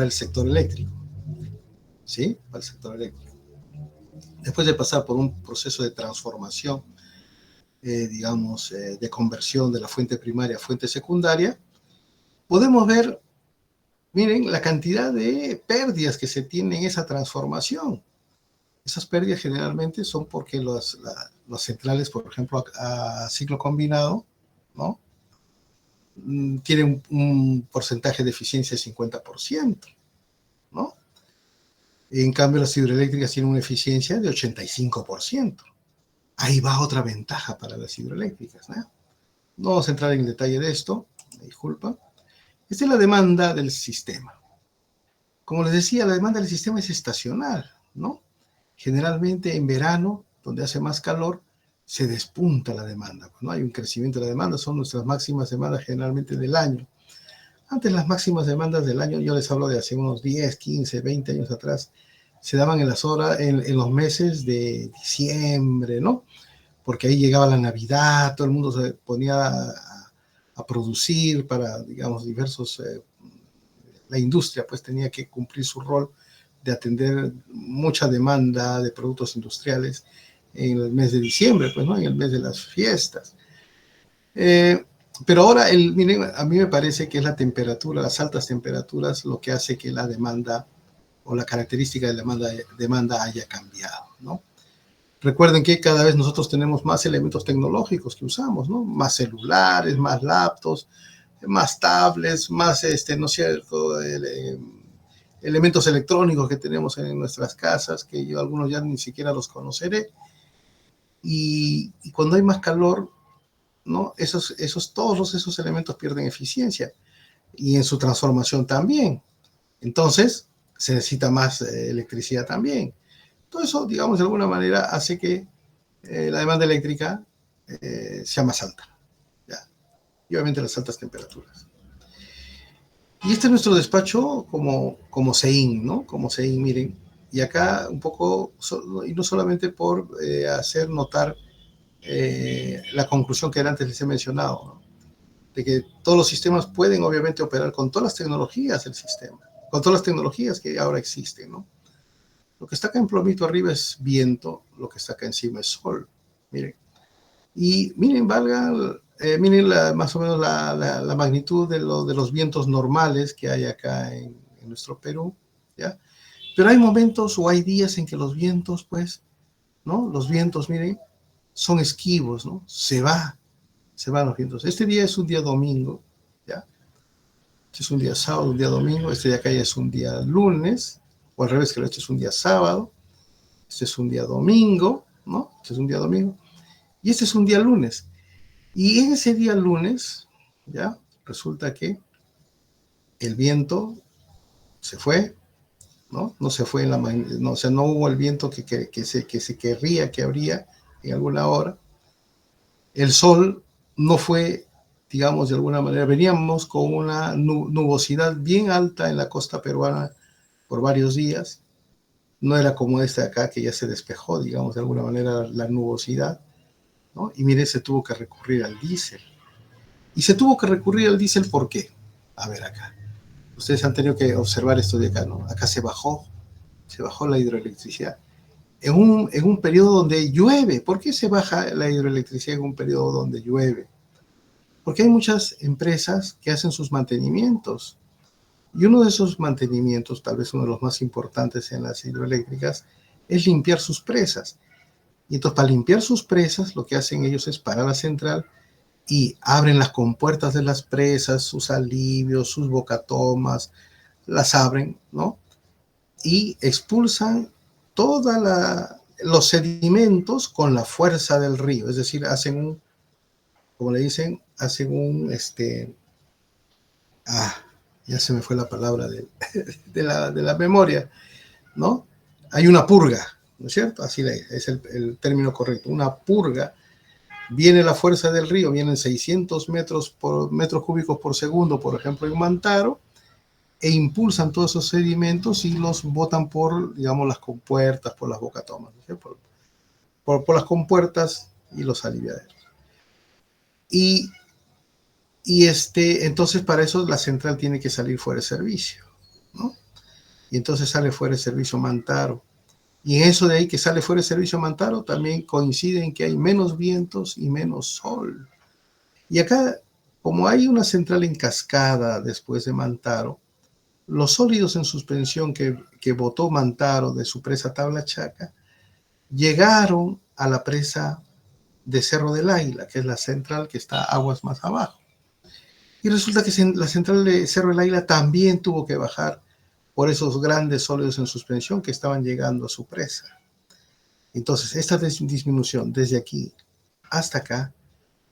el sector eléctrico, ¿sí? Para el sector eléctrico. Después de pasar por un proceso de transformación, digamos, de conversión de la fuente primaria a fuente secundaria, podemos ver, miren, la cantidad de pérdidas que se tiene en esa transformación. Esas pérdidas generalmente son porque las centrales, por ejemplo, a ciclo combinado, ¿no? Tienen un porcentaje de eficiencia de 50%, ¿no? En cambio, las hidroeléctricas tienen una eficiencia de 85%. Ahí va otra ventaja para las hidroeléctricas, ¿no? No vamos a entrar en detalle de esto, me disculpa. Esta es la demanda del sistema. Como les decía, la demanda del sistema es estacional, ¿no? Generalmente en verano, donde hace más calor, se despunta la demanda, ¿no? Hay un crecimiento de la demanda, son nuestras máximas demandas generalmente del año. Antes las máximas demandas del año, yo les hablo de hace unos 10, 15, 20 años atrás, se daban en los meses de diciembre, ¿no? Porque ahí llegaba la Navidad, todo el mundo se ponía a producir para, digamos, diversos... la industria pues tenía que cumplir su rol de atender mucha demanda de productos industriales en el mes de diciembre, pues, ¿no? En el mes de las fiestas. Pero ahora, miren, a mí me parece que es la temperatura, las altas temperaturas, lo que hace que la demanda o la característica de la demanda haya cambiado, ¿no? Recuerden que cada vez nosotros tenemos más elementos tecnológicos que usamos, ¿no? Más celulares, más laptops, más tablets, más, ¿no es cierto?, elementos electrónicos que tenemos en nuestras casas, que yo algunos ya ni siquiera los conoceré. Y cuando hay más calor, ¿no? Todos esos elementos pierden eficiencia. y en su transformación también. Entonces, se necesita más electricidad también. Todo eso, digamos, de alguna manera hace que la demanda eléctrica sea más alta. ¿Ya? Y obviamente las altas temperaturas. Y este es nuestro despacho como CEIN, ¿no? Como CEIN, miren. Y acá un poco, y no solamente por hacer notar la conclusión que antes les he mencionado, ¿no? De que todos los sistemas pueden obviamente operar con todas las tecnologías del sistema, con todas las tecnologías que ahora existen, ¿no? Lo que está acá en plomito arriba es viento, lo que está acá encima es sol, miren. Y miren, miren más o menos la magnitud de los vientos normales que hay acá en nuestro Perú, ¿ya? Pero hay momentos o hay días en que los vientos, pues, ¿no? Los vientos, miren, son esquivos, ¿no? Se van los vientos. Este día es un día domingo, ¿ya? Este es un día sábado, un día domingo. Este de acá ya es un día lunes, o al revés, que este es un día sábado. Este es un día domingo, ¿no? Este es un día domingo. Y este es un día lunes. Y en ese día lunes, ¿ya? Resulta que el viento se fue, ¿no? No se fue no, o sea, no hubo el viento que se querría que habría en alguna hora. El sol no fue, digamos, de alguna manera, veníamos con una nubosidad bien alta en la costa peruana por varios días. No era como esta de acá, que ya se despejó, digamos, de alguna manera la nubosidad, ¿no? Y mire, se tuvo que recurrir al diésel. Y se tuvo que recurrir al diésel, ¿por qué? A ver acá. Ustedes han tenido que observar esto de acá, ¿no? Acá se bajó la hidroelectricidad. En un periodo donde llueve. ¿Por qué se baja la hidroelectricidad en un periodo donde llueve? Porque hay muchas empresas que hacen sus mantenimientos. Y uno de esos mantenimientos, tal vez uno de los más importantes en las hidroeléctricas, es limpiar sus presas. Y entonces, para limpiar sus presas, lo que hacen ellos es parar la central y abren las compuertas de las presas, sus alivios, sus bocatomas, las abren, ¿no? Y expulsan todos los sedimentos con la fuerza del río. Es decir, hacen como le dicen, hacen ya se me fue la palabra de la memoria, ¿no? Hay una purga, ¿no es cierto? Así es el término correcto, una purga. Viene la fuerza del río, vienen 600 metros cúbicos por segundo, por ejemplo, en Mantaro, e impulsan todos esos sedimentos y los botan por, digamos, las compuertas, por las bocatomas, ¿no? por las compuertas y los aliviaderos. Entonces para eso la central tiene que salir fuera de servicio, ¿no? Y entonces sale fuera de servicio Mantaro. Y en eso de ahí que sale fuera de servicio Mantaro también coincide en que hay menos vientos y menos sol. Y acá, como hay una central en cascada después de Mantaro, los sólidos en suspensión que botó Mantaro de su presa Tabla Chaca llegaron a la presa de Cerro del Águila, que es la central que está aguas más abajo. Y resulta que la central de Cerro del Águila también tuvo que bajar por esos grandes sólidos en suspensión que estaban llegando a su presa. Entonces, esta disminución desde aquí hasta acá,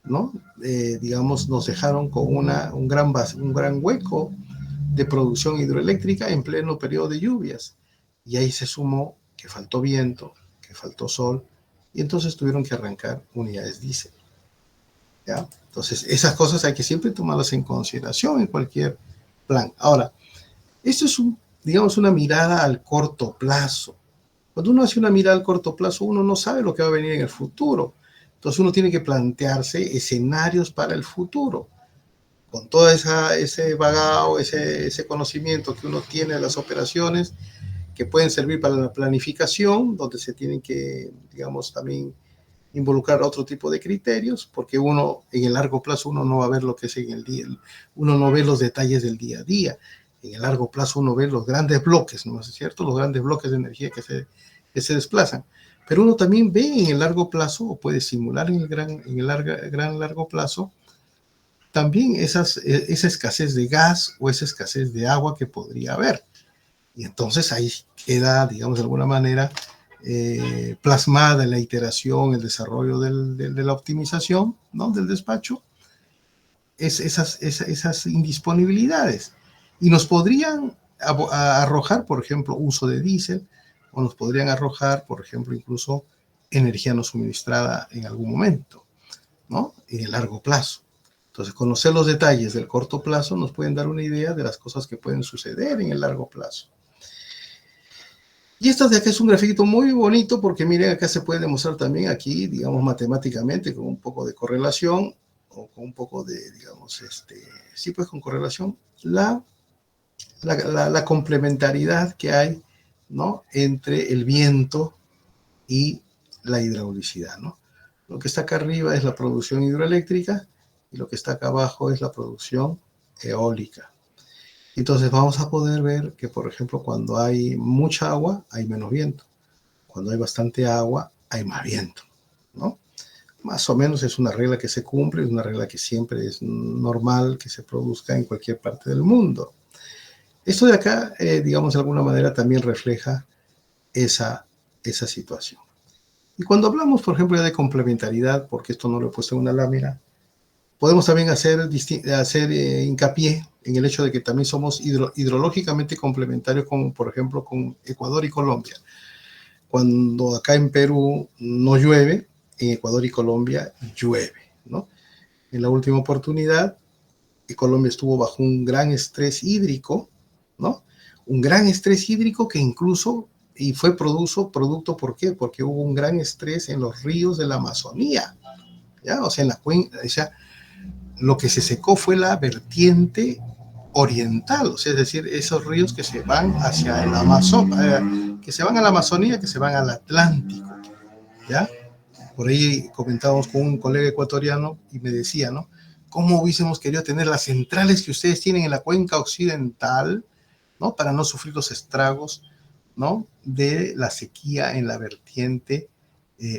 ¿no? Digamos, nos dejaron con un gran hueco de producción hidroeléctrica en pleno periodo de lluvias. Y ahí se sumó que faltó viento, que faltó sol, y entonces tuvieron que arrancar unidades diésel. ¿Ya? Entonces, esas cosas hay que siempre tomarlas en consideración en cualquier plan. Ahora, esto es, digamos, una mirada al corto plazo. Cuando uno hace una mirada al corto plazo, uno no sabe lo que va a venir en el futuro. Entonces, uno tiene que plantearse escenarios para el futuro. Con todo ese bagado, ese conocimiento que uno tiene de las operaciones, que pueden servir para la planificación, donde se tienen que, digamos, también involucrar otro tipo de criterios, porque uno en el largo plazo uno no va a ver lo que es en el día, uno no ve los detalles del día a día. En el largo plazo uno ve los grandes bloques, ¿no es cierto? Los grandes bloques de energía que se desplazan. Pero uno también ve en el largo plazo, o puede simular en el gran largo plazo, también esa escasez de gas o esa escasez de agua que podría haber. Y entonces ahí queda, digamos, de alguna manera plasmada en la iteración, el desarrollo de la optimización, ¿no? Del despacho. esas indisponibilidades. Y nos podrían arrojar, por ejemplo, uso de diésel, o nos podrían arrojar, por ejemplo, incluso energía no suministrada en algún momento, ¿no? En el largo plazo. Entonces, conocer los detalles del corto plazo nos pueden dar una idea de las cosas que pueden suceder en el largo plazo. Y esto de acá es un grafiquito muy bonito porque miren, acá se puede demostrar también aquí, digamos, matemáticamente, con un poco de correlación, o con un poco de, digamos, sí, pues con correlación, la complementariedad que hay, ¿no? Entre el viento y la hidraulicidad, ¿no? Lo que está acá arriba es la producción hidroeléctrica y lo que está acá abajo es la producción eólica. Entonces vamos a poder ver que, por ejemplo, cuando hay mucha agua, hay menos viento. Cuando hay bastante agua, hay más viento, ¿no? Más o menos es una regla que se cumple, es una regla que siempre es normal que se produzca en cualquier parte del mundo. Esto de acá, digamos, de alguna manera también refleja esa situación. Y cuando hablamos, por ejemplo, de complementariedad, porque esto no lo he puesto en una lámina, podemos también hacer hincapié en el hecho de que también somos hidrológicamente complementarios, como por ejemplo con Ecuador y Colombia. Cuando acá en Perú no llueve, en Ecuador y Colombia llueve, ¿no? En la última oportunidad, Colombia estuvo bajo un gran estrés hídrico, ¿no? Un gran estrés hídrico que incluso, y fue producto, ¿por qué? Porque hubo un gran estrés en los ríos de la Amazonía, ¿ya? O sea, en la cuenca, o sea, lo que se secó fue la vertiente oriental, o sea, es decir, esos ríos que se van hacia el Amazonas, que se van a la Amazonía, que se van al Atlántico, ¿ya? Por ahí comentábamos con un colega ecuatoriano y me decía, ¿no? ¿Cómo hubiésemos querido tener las centrales que ustedes tienen en la cuenca occidental, ¿no? Para no sufrir los estragos, ¿no? De la sequía en la vertiente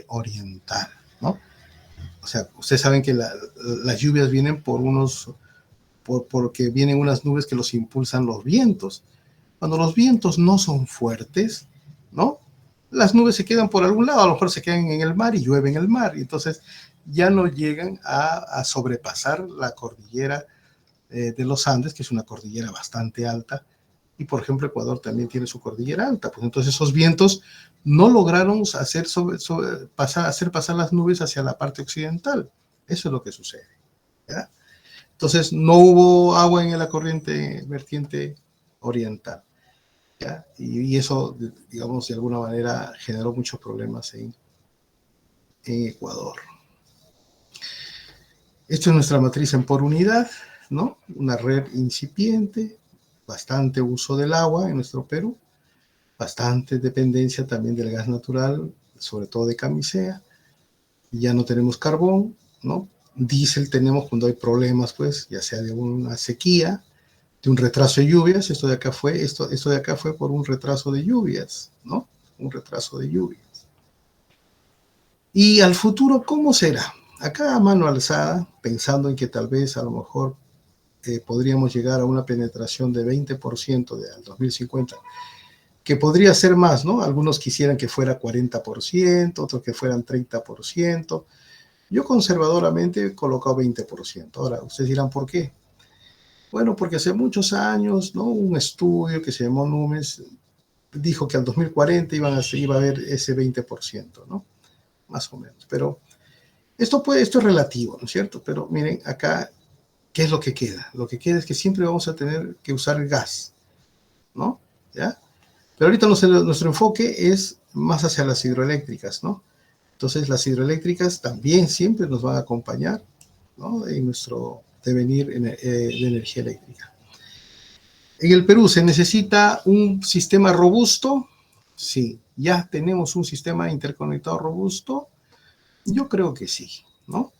oriental, ¿no? O sea, ustedes saben que las lluvias vienen porque vienen unas nubes que los impulsan los vientos. Cuando los vientos no son fuertes, ¿no? Las nubes se quedan por algún lado, a lo mejor se quedan en el mar y llueve en el mar, y entonces ya no llegan a sobrepasar la cordillera de los Andes, que es una cordillera bastante alta, y por ejemplo Ecuador también tiene su cordillera alta, pues entonces esos vientos no lograron hacer pasar las nubes hacia la parte occidental. Eso es lo que sucede, ¿ya? Entonces no hubo agua en la vertiente oriental, ¿ya? Y eso, digamos, de alguna manera generó muchos problemas en Ecuador. Esto es nuestra matriz por unidad, ¿no? Una red incipiente, bastante uso del agua en nuestro Perú, bastante dependencia también del gas natural, sobre todo de camisea. Ya no tenemos carbón, ¿no? Diésel tenemos cuando hay problemas, pues, ya sea de una sequía, de un retraso de lluvias. Esto de acá fue por un retraso de lluvias, ¿no? Un retraso de lluvias. Y al futuro, ¿cómo será? Acá a mano alzada, pensando en que tal vez a lo mejor podríamos llegar a una penetración de 20% al 2050, que podría ser más, ¿no? Algunos quisieran que fuera 40%, otros que fueran 30%. Yo conservadoramente he colocado 20%. Ahora, ustedes dirán, ¿por qué? Bueno, porque hace muchos años, ¿no? Un estudio que se llamó NUMES dijo que al 2040 iba a haber ese 20%, ¿no? Más o menos. Pero esto es relativo, ¿no es cierto? Pero miren, acá, ¿qué es lo que queda? Lo que queda es que siempre vamos a tener que usar gas, ¿no? ¿Ya? Pero ahorita nuestro enfoque es más hacia las hidroeléctricas, ¿no? Entonces, las hidroeléctricas también siempre nos van a acompañar, ¿no? En nuestro devenir de energía eléctrica. En el Perú, ¿se necesita un sistema robusto? Sí. ¿Ya tenemos un sistema interconectado robusto? Yo creo que sí, ¿no?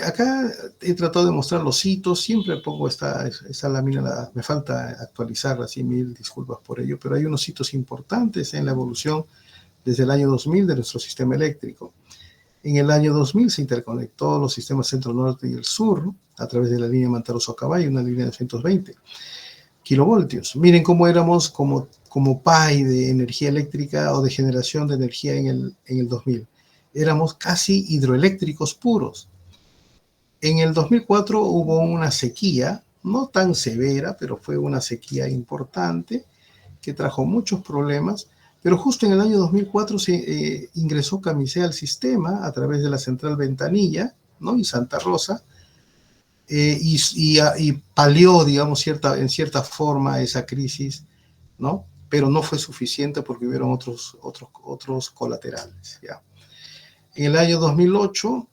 Acá he tratado de mostrar los hitos, siempre pongo esta lámina, me falta actualizarla, así mil disculpas por ello, pero hay unos hitos importantes en la evolución desde el año 2000 de nuestro sistema eléctrico. En el año 2000 se interconectó los sistemas centro-norte y el sur, ¿no? A través de la línea Mantaro-Socabay, una línea de 220 kilovoltios. Miren cómo éramos como PAI de energía eléctrica o de generación de energía en el 2000. Éramos casi hidroeléctricos puros. En el 2004 hubo una sequía, no tan severa, pero fue una sequía importante que trajo muchos problemas, pero justo en el año 2004 se ingresó Camisea al sistema a través de la central Ventanilla, ¿no? Y Santa Rosa, y palió, digamos, en cierta forma esa crisis, ¿no? Pero no fue suficiente porque hubieron otros colaterales, ¿ya? En el año 2008,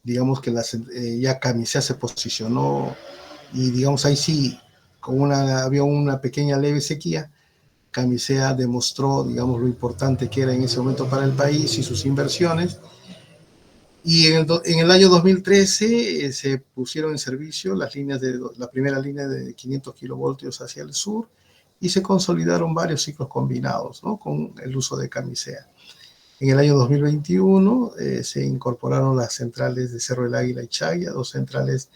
digamos que ya Camisea se posicionó y, digamos, ahí sí, había una pequeña leve sequía. Camisea demostró, digamos, lo importante que era en ese momento para el país y sus inversiones. Y en el año 2013 se pusieron en servicio la primera línea de 500 kilovoltios hacia el sur y se consolidaron varios ciclos combinados, ¿no? Con el uso de Camisea. En el año 2021 se incorporaron las centrales de Cerro del Águila y Chaya, dos centrales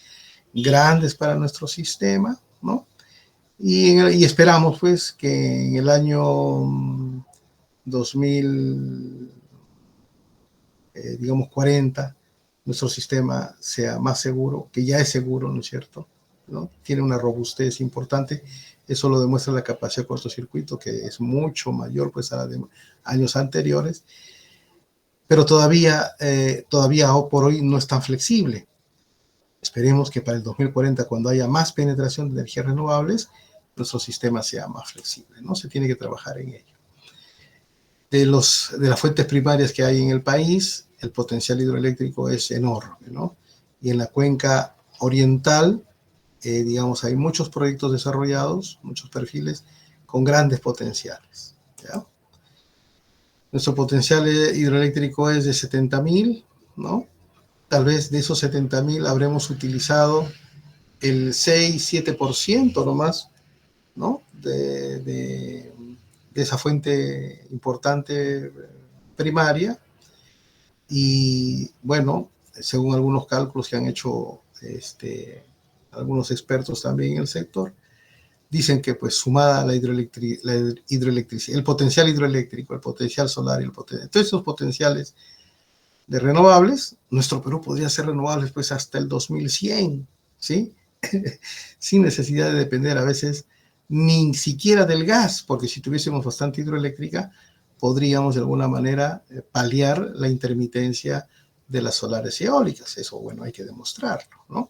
grandes para nuestro sistema, ¿no? Y esperamos pues que en el año 2040 nuestro sistema sea más seguro, que ya es seguro, ¿no es cierto? ¿No? Tiene una robustez importante. Eso lo demuestra la capacidad de cortocircuito, que es mucho mayor pues a la de años anteriores, pero todavía por hoy no es tan flexible. Esperemos que para el 2040, cuando haya más penetración de energías renovables, nuestro sistema sea más flexible, ¿no? Se tiene que trabajar en ello. De las fuentes primarias que hay en el país, el potencial hidroeléctrico es enorme, ¿no? Y en la cuenca oriental, digamos, hay muchos proyectos desarrollados, muchos perfiles con grandes potenciales, ¿ya? Nuestro potencial hidroeléctrico es de 70.000, ¿no? Tal vez de esos 70.000 habremos utilizado el 6-7% nomás, ¿no? De esa fuente importante primaria. Y bueno, según algunos cálculos que han hecho algunos expertos también en el sector, dicen que pues sumada a la hidroelectricidad, el potencial hidroeléctrico, el potencial solar y todos esos potenciales de renovables, nuestro Perú podría ser renovables pues hasta el 2100, ¿sí? Sin necesidad de depender a veces ni siquiera del gas, porque si tuviésemos bastante hidroeléctrica, podríamos de alguna manera paliar la intermitencia de las solares y eólicas. Eso, bueno, hay que demostrarlo, ¿no?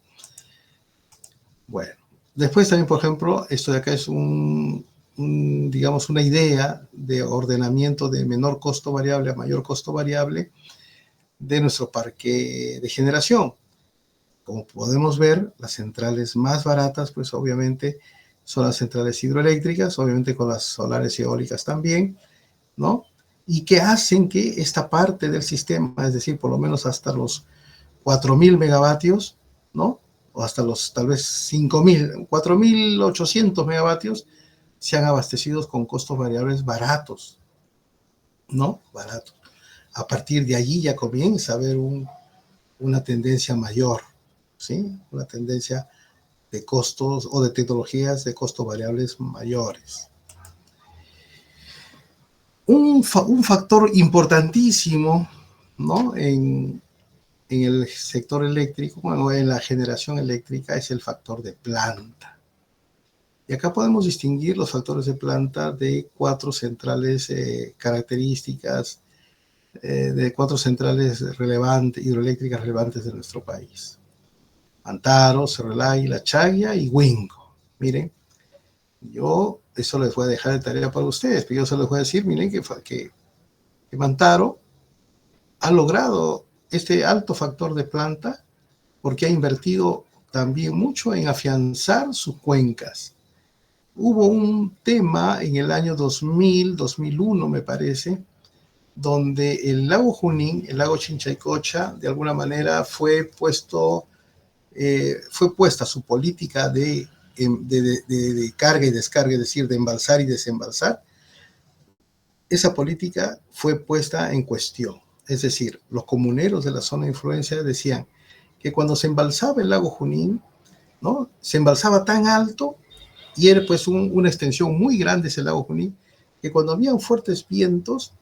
Bueno, después también, por ejemplo, esto de acá es digamos, una idea de ordenamiento de menor costo variable a mayor costo variable de nuestro parque de generación. Como podemos ver, las centrales más baratas, pues obviamente son las centrales hidroeléctricas, obviamente con las solares y eólicas también, ¿no? Y que hacen que esta parte del sistema, es decir, por lo menos hasta los 4.000 megavatios, ¿no? O hasta los tal vez 5.000, 4.800 megavatios, sean abastecidos con costos variables baratos, ¿no? Baratos. A partir de allí ya comienza a haber una tendencia mayor, ¿sí? Una tendencia de costos o de tecnologías de costos variables mayores. Un factor importantísimo, ¿no? En el sector eléctrico, bueno, en la generación eléctrica, es el factor de planta. Y acá podemos distinguir los factores de planta de 4 centrales características, de 4 centrales hidroeléctricas relevantes de nuestro país. Mantaro, Cerro del Águila, Chagua y Huinco. Miren, yo eso les voy a dejar de tarea para ustedes, pero yo se les voy a decir, miren que Mantaro ha logrado este alto factor de planta porque ha invertido también mucho en afianzar sus cuencas. Hubo un tema en el año 2000, 2001 me parece, donde el lago Junín, el lago Chinchaycocha, de alguna manera fue puesta su política de carga y descarga, es decir, de embalsar y desembalsar. Esa política fue puesta en cuestión. Es decir, los comuneros de la zona de influencia decían que cuando se embalsaba el lago Junín, ¿no? Se embalsaba tan alto y era pues una extensión muy grande ese lago Junín, que cuando habían fuertes vientos,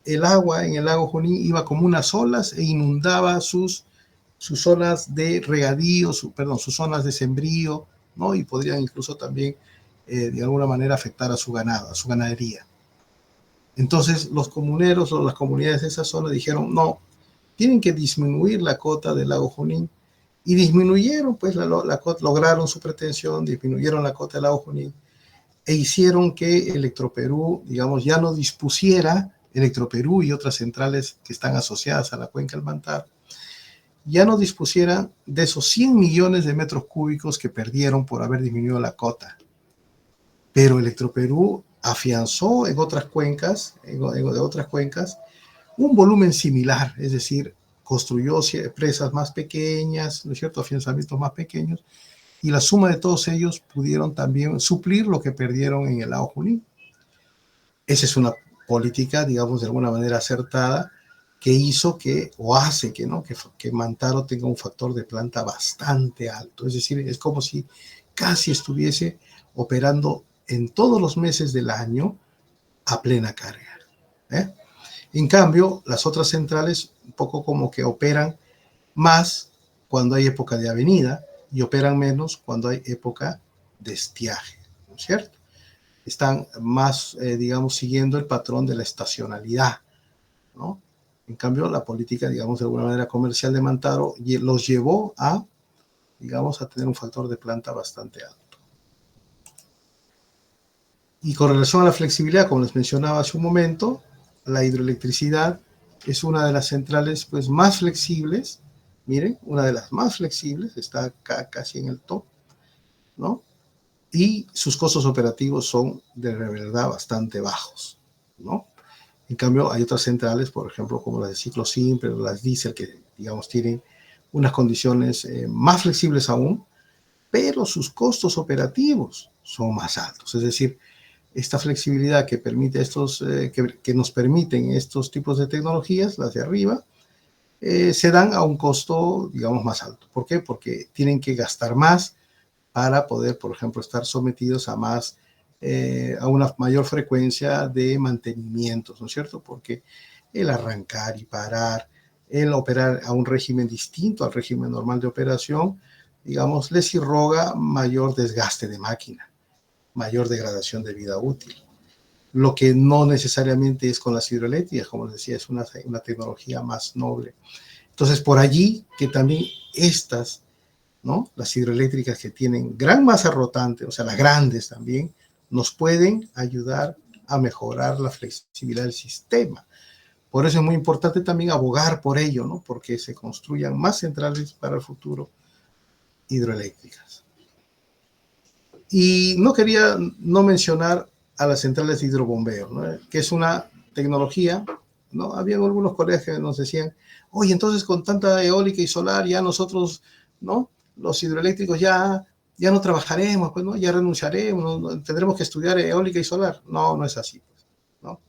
el agua en el lago Junín iba como unas olas e inundaba sus sus zonas de regadío, sus zonas de sembrío, ¿no? Y podrían incluso también, de alguna manera, afectar a su ganado, a su ganadería. Entonces, los comuneros o las comunidades de esa zona dijeron, no, tienen que disminuir la cota del lago Junín. Y disminuyeron, pues, lograron su pretensión, disminuyeron la cota del lago Junín e hicieron que Electroperú, digamos, ya no dispusiera, Electroperú y otras centrales que están asociadas a la cuenca del Mantar, ya no dispusieran de esos 100 millones de metros cúbicos que perdieron por haber disminuido la cota. Pero Electroperú afianzó en otras cuencas, un volumen similar, es decir, construyó presas más pequeñas, ¿no es cierto?, afianzamientos más pequeños, y la suma de todos ellos pudieron también suplir lo que perdieron en el lago Junín. Esa es una política, digamos, de alguna manera acertada, que hizo que, o hace que, ¿no?, que Mantaro tenga un factor de planta bastante alto. Es decir, es como si casi estuviese operando en todos los meses del año a plena carga, ¿eh? En cambio, las otras centrales un poco como que operan más cuando hay época de avenida y operan menos cuando hay época de estiaje, ¿no es cierto? Están más, digamos, siguiendo el patrón de la estacionalidad, ¿no? En cambio, la política, digamos, de alguna manera comercial de Mantaro los llevó a, digamos, a tener un factor de planta bastante alto. Y con relación a la flexibilidad, como les mencionaba hace un momento, la hidroelectricidad es una de las centrales, pues, más flexibles. Miren, una de las más flexibles, está acá casi en el top, ¿no? Y sus costos operativos son de verdad bastante bajos, ¿no? En cambio, hay otras centrales, por ejemplo, como las de ciclo simple o las diésel, que, digamos, tienen unas condiciones más flexibles aún, pero sus costos operativos son más altos. Es decir, esta flexibilidad que permite que nos permiten estos tipos de tecnologías, las de arriba, se dan a un costo, digamos, más alto. ¿Por qué? Porque tienen que gastar más para poder, por ejemplo, estar sometidos a una mayor frecuencia de mantenimientos, ¿no es cierto? Porque el arrancar y parar, el operar a un régimen distinto al régimen normal de operación, digamos, les irroga mayor desgaste de máquina, mayor degradación de vida útil. Lo que no necesariamente es con las hidroeléctricas, como les decía, es una tecnología más noble. Entonces, por allí que también estas, ¿no?, las hidroeléctricas que tienen gran masa rotante, o sea, las grandes también, nos pueden ayudar a mejorar la flexibilidad del sistema. Por eso es muy importante también abogar por ello, ¿no?, porque se construyan más centrales para el futuro hidroeléctricas. Y no quería no mencionar a las centrales de hidrobombeo, ¿no?, que es una tecnología, ¿no? Había algunos colegas que nos decían, oye, entonces con tanta eólica y solar ya nosotros, ¿no?, los hidroeléctricos ya no trabajaremos, pues, ¿no?, ya renunciaremos, ¿no?, tendremos que estudiar eólica y solar. No, no es así, pues, ¿no?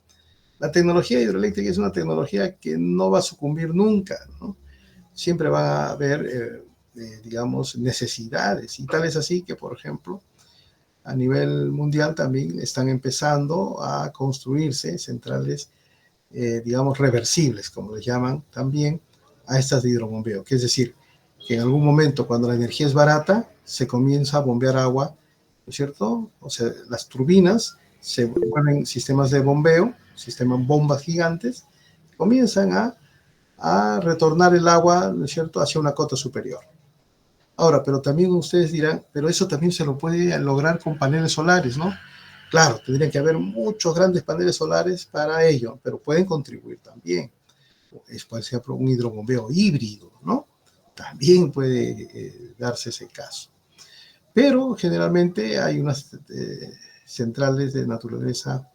La tecnología hidroeléctrica es una tecnología que no va a sucumbir nunca, ¿no? Siempre va a haber, digamos, necesidades, y tal es así que, por ejemplo, a nivel mundial también están empezando a construirse centrales, digamos, reversibles, como les llaman también, a estas de hidrobombeo, que es decir, que en algún momento, cuando la energía es barata, se comienza a bombear agua, ¿no es cierto? O sea, las turbinas se vuelven sistemas de bombeo, sistemas bombas gigantes, comienzan a retornar el agua, ¿no es cierto?, hacia una cota superior. Ahora, pero también ustedes dirán, pero eso también se lo puede lograr con paneles solares, ¿no? Claro, tendrían que haber muchos grandes paneles solares para ello, pero pueden contribuir también. Puede ser un hidrobombeo híbrido, ¿no? También puede darse ese caso. Pero generalmente hay unas centrales de naturaleza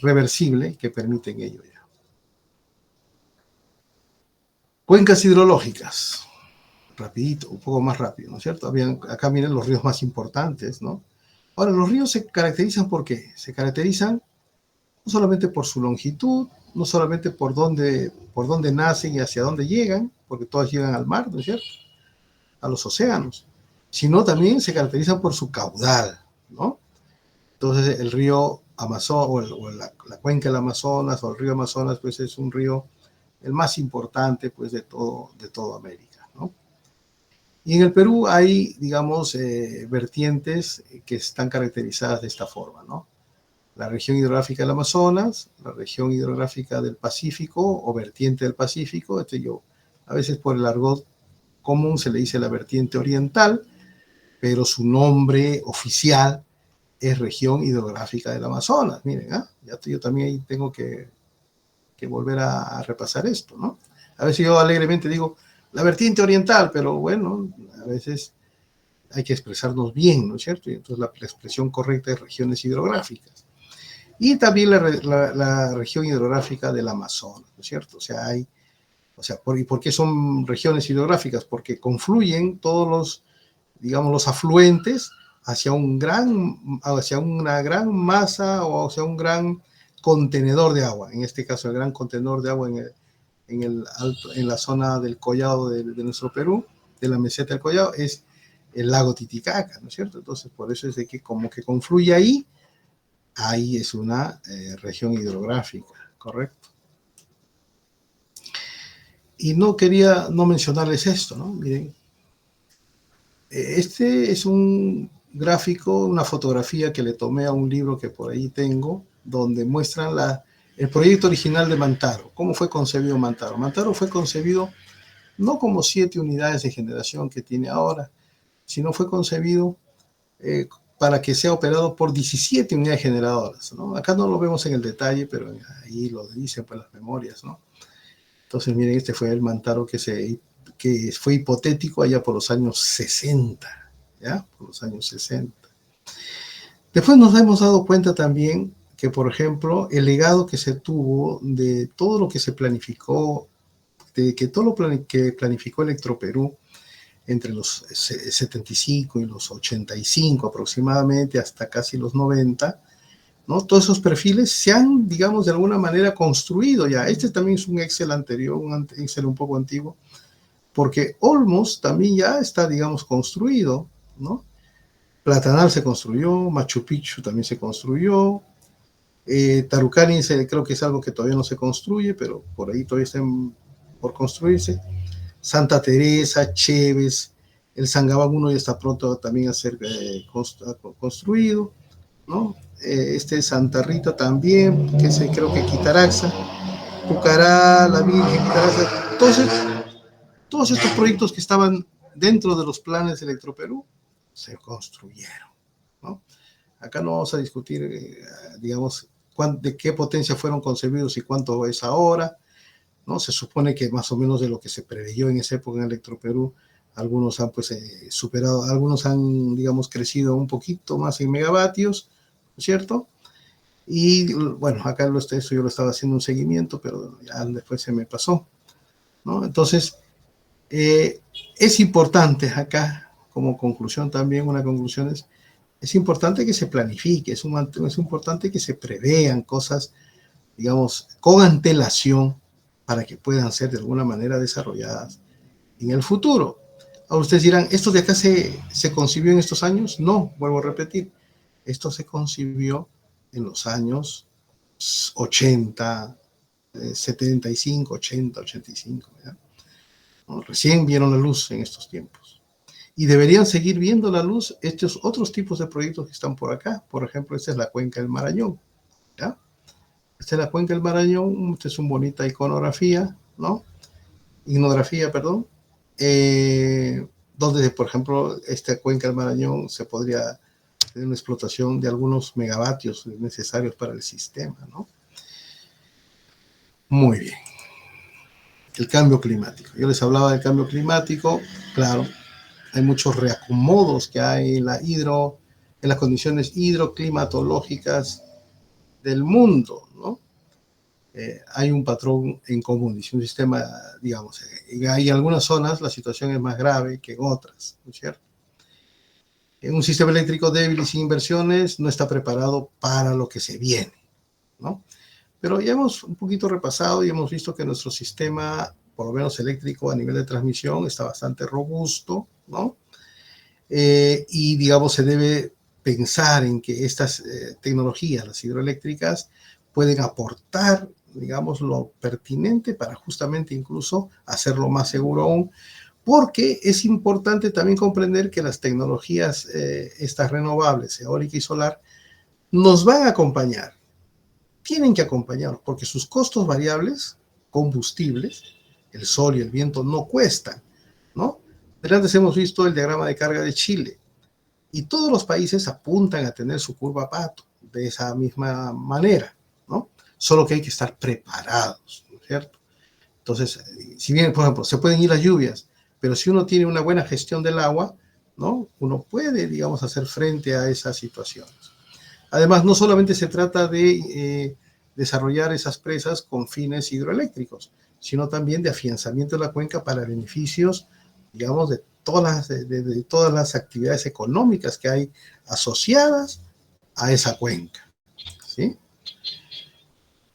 reversible que permiten ello ya. Cuencas hidrológicas. Rapidito, un poco más rápido, ¿no es cierto? Acá miren los ríos más importantes, ¿no? Ahora, los ríos se caracterizan ¿por qué? Se caracterizan no solamente por su longitud, no solamente por dónde nacen y hacia dónde llegan, porque todas llegan al mar, ¿no es cierto?, a los océanos, sino también se caracterizan por su caudal, ¿no? Entonces, el río Amazonas, o la cuenca del Amazonas, o el río Amazonas, pues es un río el más importante pues de toda América, ¿no? Y en el Perú hay, digamos, vertientes que están caracterizadas de esta forma, ¿no? La región hidrográfica del Amazonas, la región hidrográfica del Pacífico o vertiente del Pacífico. A veces por el argot común se le dice la vertiente oriental, pero su nombre oficial es región hidrográfica del Amazonas. Miren, yo también ahí tengo que volver a repasar esto, ¿no? A veces yo alegremente digo la vertiente oriental, pero bueno, a veces hay que expresarnos bien, ¿no es cierto? Y entonces la expresión correcta es regiones hidrográficas. Y también la región hidrográfica del Amazonas, ¿no es cierto? ¿Y por qué son regiones hidrográficas? Porque confluyen todos los, digamos, los afluentes hacia una gran masa o hacia un gran contenedor de agua. En este caso, el gran contenedor de agua en la zona del Collado de nuestro Perú, de la meseta del Collado, es el lago Titicaca, ¿no es cierto? Entonces, por eso es de que como que confluye ahí es una región hidrográfica, ¿correcto? Y no quería no mencionarles esto, ¿no? Miren, este es un gráfico, una fotografía que le tomé a un libro que por ahí tengo, donde muestran el proyecto original de Mantaro. ¿Cómo fue concebido Mantaro? Mantaro fue concebido no como 7 unidades de generación que tiene ahora, sino fue concebido para que sea operado por 17 unidades generadoras, ¿no? Acá no lo vemos en el detalle, pero ahí lo dicen pues las memorias, ¿no? Entonces, miren, este fue el Mantaro que fue hipotético allá por los años 60, ¿ya? Por los años 60. Después nos hemos dado cuenta también que, por ejemplo, el legado que se tuvo de todo lo que se planificó, de que todo lo que planificó Electroperú entre los 75 y los 85 aproximadamente, hasta casi los 90, ¿no? Todos esos perfiles se han, digamos, de alguna manera construido ya. Este también es un Excel anterior, un Excel un poco antiguo, porque Olmos también ya está, digamos, construido, ¿no? Platanal se construyó, Machu Picchu también se construyó, Tarucani creo que es algo que todavía no se construye, pero por ahí todavía está por construirse. Santa Teresa, Chévez, el Sangabán 1 ya está pronto también a ser construido, ¿no? Santa Rita también, que es creo que Quitaraxa, Pucará, la Virgen, Quitaraxa. Entonces, todos estos proyectos que estaban dentro de los planes de Electroperú se construyeron, ¿no? Acá no vamos a discutir, digamos, de qué potencia fueron concebidos y cuánto es ahora, ¿no? Se supone que más o menos de lo que se preveyó en esa época en Electroperú, algunos han pues superado, algunos han, digamos, crecido un poquito más en megavatios, ¿no es cierto? Y bueno, acá eso yo lo estaba haciendo un seguimiento, pero ya después se me pasó, ¿no? Entonces, es importante acá, como conclusión también, una conclusión es importante que se planifique, es importante que se prevean cosas, digamos, con antelación para que puedan ser de alguna manera desarrolladas en el futuro. Ahora ustedes dirán, ¿esto de acá se concibió en estos años? No, vuelvo a repetir, esto se concibió en los años 80, 75, 80, 85, ¿ya? ¿No? Recién vieron la luz en estos tiempos. Y deberían seguir viendo la luz estos otros tipos de proyectos que están por acá. Por ejemplo, esta es la cuenca del Marañón, ¿ya? Esta es la cuenca del Marañón, esta es una bonita iconografía, ¿no? Ignografía, perdón. Donde, por ejemplo, esta cuenca del Marañón se podría tener una explotación de algunos megavatios necesarios para el sistema, ¿no? Muy bien. El cambio climático. Yo les hablaba del cambio climático, claro, hay muchos reacomodos que hay en las condiciones hidroclimatológicas del mundo, ¿no? Hay un patrón en común, es un sistema, digamos, hay algunas zonas la situación es más grave que en otras, ¿no es cierto? En un sistema eléctrico débil y sin inversiones no está preparado para lo que se viene, ¿no? Pero ya hemos un poquito repasado y hemos visto que nuestro sistema, por lo menos eléctrico a nivel de transmisión, está bastante robusto, ¿no? Y, digamos, se debe pensar en que estas tecnologías, las hidroeléctricas, pueden aportar digamos, lo pertinente para justamente incluso hacerlo más seguro aún, porque es importante también comprender que las tecnologías, estas renovables, eólica y solar, nos van a acompañar, tienen que acompañarnos, porque sus costos variables, combustibles, el sol y el viento no cuestan, ¿no? Pero antes hemos visto el diagrama de carga de Chile, y todos los países apuntan a tener su curva Pato de esa misma manera, ¿no? Solo que hay que estar preparados, ¿no es cierto? Entonces, si bien, por ejemplo, se pueden ir las lluvias, pero si uno tiene una buena gestión del agua, ¿no? Uno puede, digamos, hacer frente a esas situaciones. Además, no solamente se trata de desarrollar esas presas con fines hidroeléctricos, sino también de afianzamiento de la cuenca para beneficios, digamos, de todas las actividades económicas que hay asociadas a esa cuenca, ¿sí?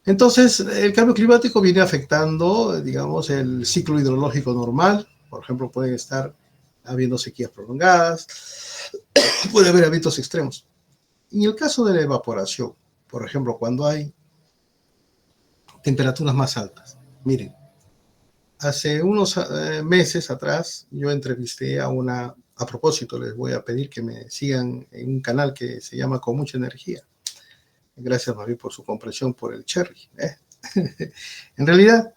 Entonces, el cambio climático viene afectando, digamos, el ciclo hidrológico normal. Por ejemplo, pueden estar habiendo sequías prolongadas, puede haber eventos extremos. En el caso de la evaporación, por ejemplo, cuando hay temperaturas más altas, miren, hace unos meses atrás yo entrevisté a propósito, les voy a pedir que me sigan en un canal que se llama Con Mucha Energía. Gracias, Mavi, por su comprensión por el cherry. En realidad,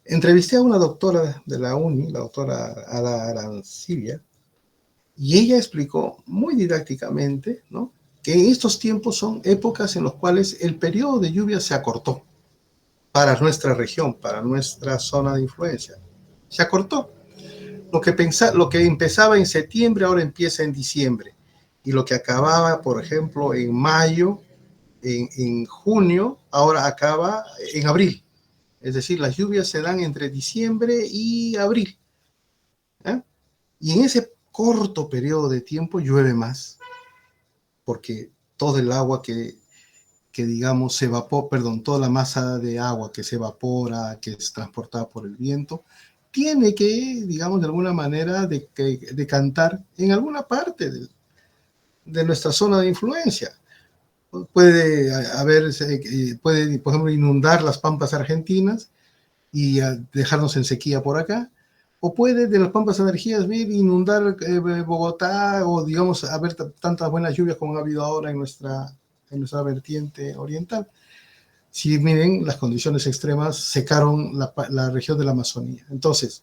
entrevisté a una doctora de la UNI, la doctora Ada Arancibia, y ella explicó muy didácticamente, ¿no?, que en estos tiempos son épocas en las cuales el periodo de lluvia se acortó para nuestra región, para nuestra zona de influencia. Se acortó. Lo que empezaba en septiembre ahora empieza en diciembre. Y lo que acababa, por ejemplo, en mayo, en junio, ahora acaba en abril. Es decir, las lluvias se dan entre diciembre y abril. ¿Eh? Y en ese corto periodo de tiempo llueve más, porque todo el agua que digamos se evapora, perdón, toda la masa de agua que se evapora, que es transportada por el viento, tiene que, digamos, de alguna manera decantar en alguna parte de nuestra zona de influencia. Puede puede, por ejemplo, inundar las pampas argentinas y dejarnos en sequía por acá, o puede de las pampas energías inundar Bogotá, o digamos haber tantas buenas lluvias como ha habido ahora en nuestra vertiente oriental. Si miren, las condiciones extremas secaron la región de la Amazonía. Entonces,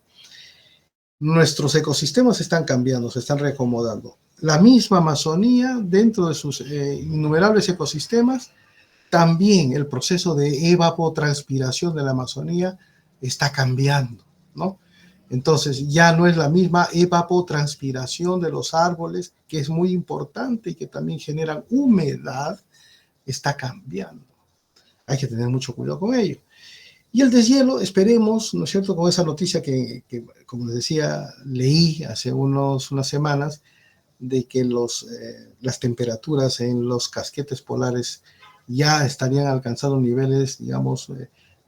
nuestros ecosistemas están cambiando, se están reacomodando. La misma Amazonía, dentro de sus innumerables ecosistemas, también el proceso de evapotranspiración de la Amazonía está cambiando, ¿no? Entonces, ya no es la misma evapotranspiración de los árboles, que es muy importante y que también generan humedad, está cambiando. Hay que tener mucho cuidado con ello. Y el deshielo, esperemos, ¿no es cierto?, con esa noticia que como les decía, leí hace unas semanas, de que las temperaturas en los casquetes polares ya estarían alcanzando niveles, digamos,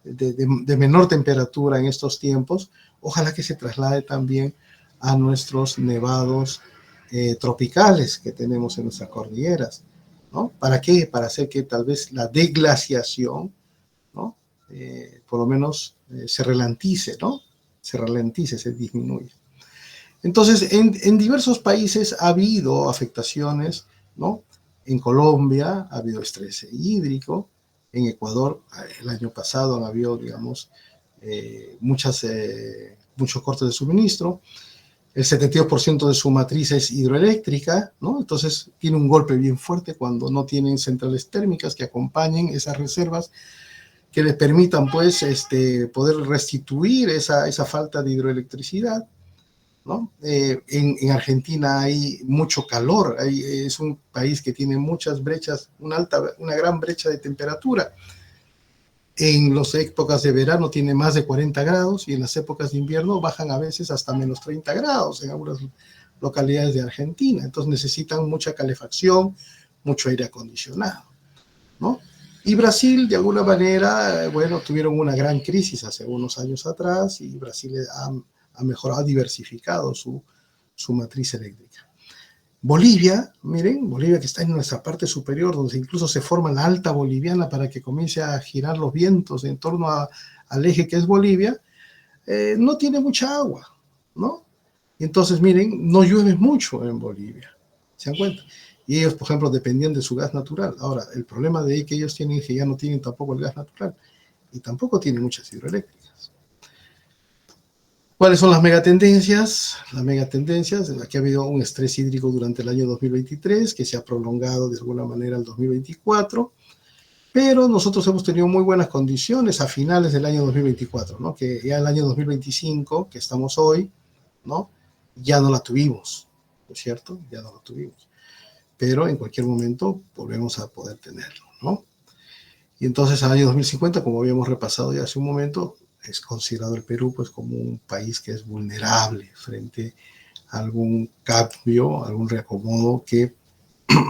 de menor temperatura en estos tiempos. Ojalá que se traslade también a nuestros nevados tropicales que tenemos en nuestras cordilleras, ¿no? ¿Para qué? Para hacer que tal vez la deglaciación, ¿no?, por lo menos se ralentice, ¿no? Se ralentice, se disminuye. Entonces, en diversos países ha habido afectaciones, ¿no? En Colombia ha habido estrés hídrico, en Ecuador el año pasado han habido, digamos, muchos cortes de suministro. El 72% de su matriz es hidroeléctrica, ¿no? Entonces tiene un golpe bien fuerte cuando no tienen centrales térmicas que acompañen esas reservas, que les permitan, pues, poder restituir esa falta de hidroelectricidad, ¿no? En Argentina hay mucho calor, es un país que tiene muchas brechas, una gran brecha de temperatura. En las épocas de verano tiene más de 40 grados y en las épocas de invierno bajan a veces hasta menos 30 grados en algunas localidades de Argentina. Entonces necesitan mucha calefacción, mucho aire acondicionado, ¿no? Y Brasil, de alguna manera, bueno, tuvieron una gran crisis hace unos años atrás y Brasil ha mejorado, ha diversificado su matriz eléctrica. Bolivia, miren, Bolivia que está en nuestra parte superior, donde incluso se forma la alta boliviana para que comience a girar los vientos en torno al eje que es Bolivia, no tiene mucha agua, ¿no? Entonces, miren, no llueve mucho en Bolivia, ¿se dan cuenta? Y ellos, por ejemplo, dependían de su gas natural. Ahora, el problema de ahí que ellos tienen es que ya no tienen tampoco el gas natural y tampoco tienen muchas hidroeléctricas. ¿Cuáles son las megatendencias? Las megatendencias, aquí ha habido un estrés hídrico durante el año 2023 que se ha prolongado de alguna manera al 2024, pero nosotros hemos tenido muy buenas condiciones a finales del año 2024, ¿no? Que ya el año 2025, que estamos hoy, ¿no? Ya no la tuvimos, ¿no es cierto? Ya no la tuvimos. Pero en cualquier momento volvemos a poder tenerlo, ¿no? Y entonces al año 2050, como habíamos repasado ya hace un momento, es considerado el Perú pues como un país que es vulnerable frente a algún cambio, algún reacomodo que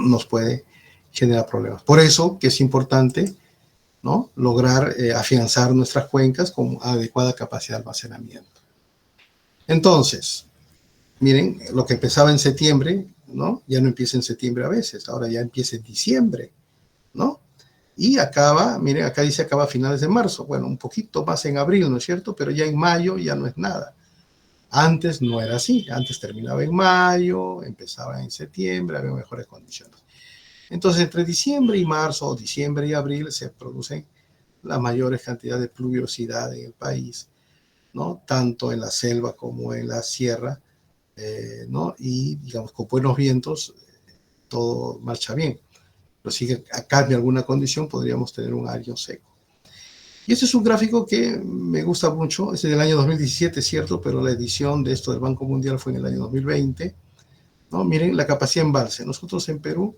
nos puede generar problemas. Por eso que es importante, ¿no? Lograr afianzar nuestras cuencas con adecuada capacidad de almacenamiento. Entonces, miren, lo que empezaba en septiembre, ¿no? Ya no empieza en septiembre a veces, ahora ya empieza en diciembre, ¿no? Y acaba, miren, acá dice acaba a finales de marzo, bueno, un poquito más en abril, ¿no es cierto? Pero ya en mayo ya no es nada. Antes no era así, antes terminaba en mayo, empezaba en septiembre, había mejores condiciones. Entonces, entre diciembre y marzo, o diciembre y abril, se producen las mayores cantidades de pluviosidad en el país, ¿no? Tanto en la selva como en la sierra, ¿no? Y, digamos, con buenos vientos, todo marcha bien. Pero si cambia alguna condición, podríamos tener un año seco. Y este es un gráfico que me gusta mucho, es del año 2017, cierto, pero la edición de esto del Banco Mundial fue en el año 2020, ¿no? Miren la capacidad de embalse. Nosotros en Perú,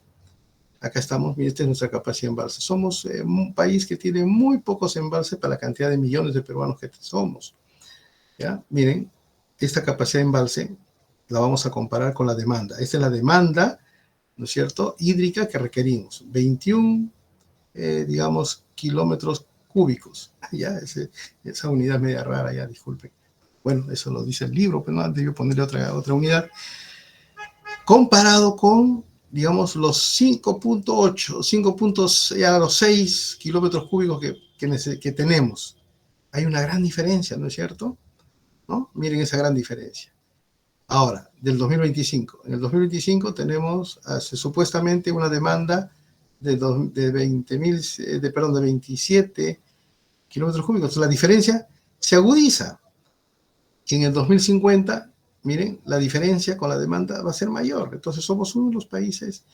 acá estamos, miren, esta es nuestra capacidad de embalse. Somos un país que tiene muy pocos embalses para la cantidad de millones de peruanos que somos, ¿ya? Miren, esta capacidad de embalse la vamos a comparar con la demanda. Esta es la demanda, ¿no es cierto?, hídrica que requerimos. 21, digamos, kilómetros cúbicos. Ya, esa unidad es media rara, ya, disculpen. Bueno, eso lo dice el libro, pero no, antes yo ponerle otra unidad. Comparado con, digamos, los 5.8, ya los 6 kilómetros cúbicos que tenemos. Hay una gran diferencia, ¿no es cierto? ¿No? Miren esa gran diferencia. Ahora, del 2025. En el 2025 tenemos supuestamente una demanda de 27 kilómetros cúbicos. Entonces, la diferencia se agudiza. Que en el 2050, miren, la diferencia con la demanda va a ser mayor. Entonces, somos uno de los países,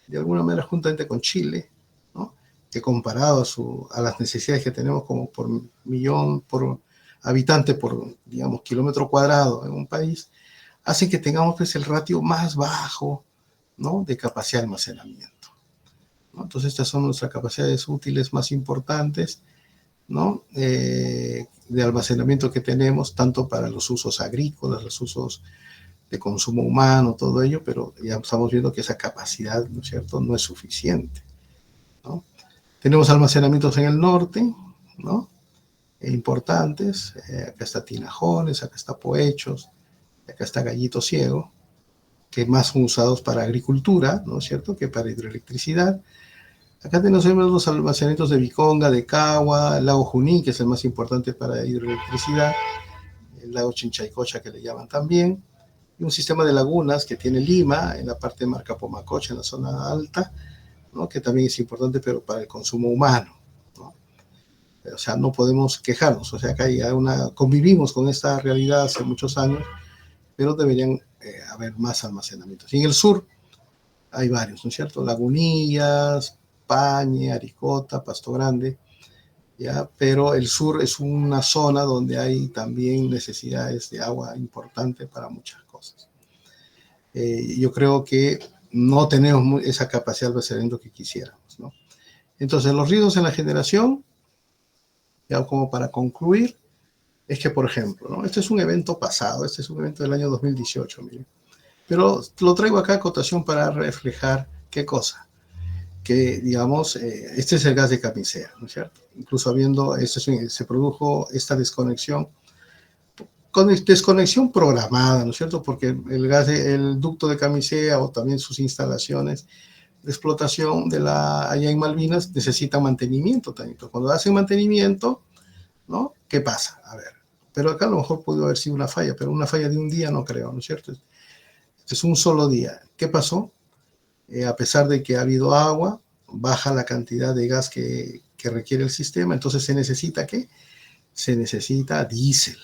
de alguna manera, juntamente con Chile, ¿no?, que comparado a las necesidades que tenemos como por millón, por habitante, por, digamos, kilómetro cuadrado en un país, hace que tengamos pues el ratio más bajo, ¿no?, de capacidad de almacenamiento, ¿no? Entonces estas son nuestras capacidades útiles más importantes, ¿no?, de almacenamiento que tenemos, tanto para los usos agrícolas, los usos de consumo humano, todo ello, pero ya estamos viendo que esa capacidad, ¿no es cierto?, no es suficiente, ¿no? Tenemos almacenamientos en el norte, ¿no?, importantes. Acá está Tinajones, acá está Poechos, acá está Gallito Ciego, que más son usados para agricultura, ¿no es cierto?, que para hidroelectricidad. Acá tenemos los almacenamientos de Viconga, de Cagua, el lago Junín, que es el más importante para hidroelectricidad, el lago Chinchaycocha, que le llaman también, y un sistema de lagunas que tiene Lima, en la parte de Marcapomacocha, en la zona alta, ¿no?, que también es importante, pero para el consumo humano, ¿no? O sea, no podemos quejarnos. O sea, acá convivimos con esta realidad hace muchos años, pero deberían haber más almacenamientos. Y en el sur hay varios, ¿no es cierto? Lagunillas, Pañe, Aricota, Pasto Grande, ¿ya? Pero el sur es una zona donde hay también necesidades de agua importante para muchas cosas. Yo creo que no tenemos esa capacidad de almacenamiento que quisiéramos, ¿no? Entonces, los riesgos en la generación, ya como para concluir, es que, por ejemplo, ¿no?, este es un evento pasado, este es un evento del año 2018, miren, pero lo traigo acá a cotación para reflejar qué cosa, que, digamos, este es el gas de camisea, ¿no es cierto? Incluso se produjo esta desconexión desconexión programada, ¿no es cierto? Porque el ducto de camisea o también sus instalaciones de explotación allá en Malvinas necesitan mantenimiento también. Entonces, cuando hacen mantenimiento, ¿no? ¿Qué pasa? A ver, pero acá a lo mejor pudo haber sido una falla, pero una falla de un día no creo, ¿no es cierto? Es un solo día. ¿Qué pasó? A pesar de que ha habido agua, baja la cantidad de gas que requiere el sistema, entonces se necesita ¿qué? Se necesita diésel,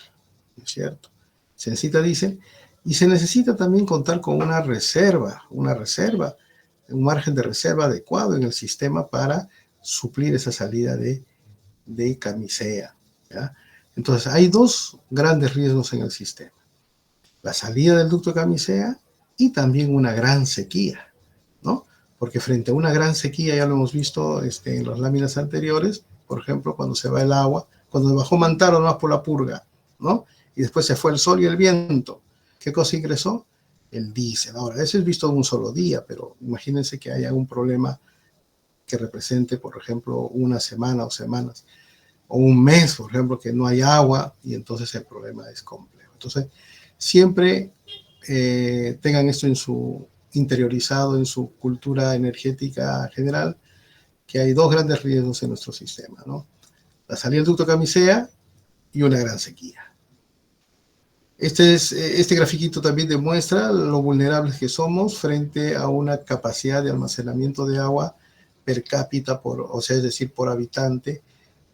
¿no es cierto? Se necesita diésel y se necesita también contar con una reserva, un margen de reserva adecuado en el sistema para suplir esa salida de camisea, ¿ya? Entonces hay dos grandes riesgos en el sistema: la salida del ducto de camisea y también una gran sequía, ¿no? Porque frente a una gran sequía, ya lo hemos visto en las láminas anteriores, por ejemplo, cuando se va el agua, cuando bajó Mantaro nomás por la purga, ¿no? Y después se fue el sol y el viento. ¿Qué cosa ingresó? El diésel. Ahora, eso es visto en un solo día, pero imagínense que haya un problema que represente, por ejemplo, una semana o semanas, o un mes, por ejemplo, que no hay agua, y entonces el problema es complejo. Entonces, siempre tengan esto interiorizado en su cultura energética general, que hay dos grandes riesgos en nuestro sistema, ¿no? La salida del ducto camisea y una gran sequía. Este grafiquito también demuestra lo vulnerables que somos frente a una capacidad de almacenamiento de agua per cápita, es decir, por habitante,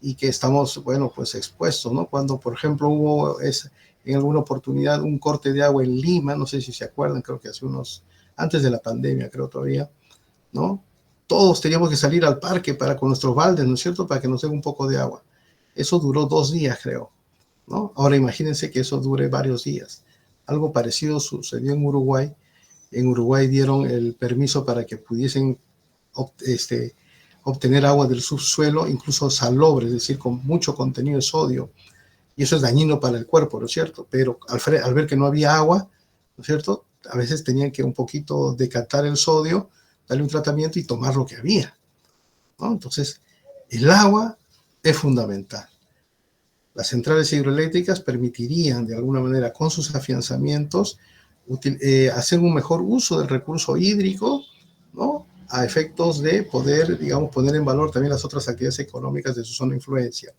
y que estamos, bueno, pues expuestos, ¿no? Cuando, por ejemplo, hubo en alguna oportunidad un corte de agua en Lima, no sé si se acuerdan, creo que antes de la pandemia, creo todavía, ¿no? Todos teníamos que salir al parque con nuestros baldes, ¿no es cierto?, para que nos den un poco de agua. Eso duró 2 días, creo, ¿no? Ahora imagínense que eso dure varios días. Algo parecido sucedió en Uruguay. En Uruguay dieron el permiso para que pudiesen obtener agua del subsuelo, incluso salobre, es decir, con mucho contenido de sodio. Y eso es dañino para el cuerpo, ¿no es cierto? Pero al ver que no había agua, ¿no es cierto?, a veces tenían que un poquito decantar el sodio, darle un tratamiento y tomar lo que había, ¿no? Entonces, el agua es fundamental. Las centrales hidroeléctricas permitirían, de alguna manera, con sus afianzamientos, hacer un mejor uso del recurso hídrico, ¿no?, a efectos de poder, digamos, poner en valor también las otras actividades económicas de su zona de influencia.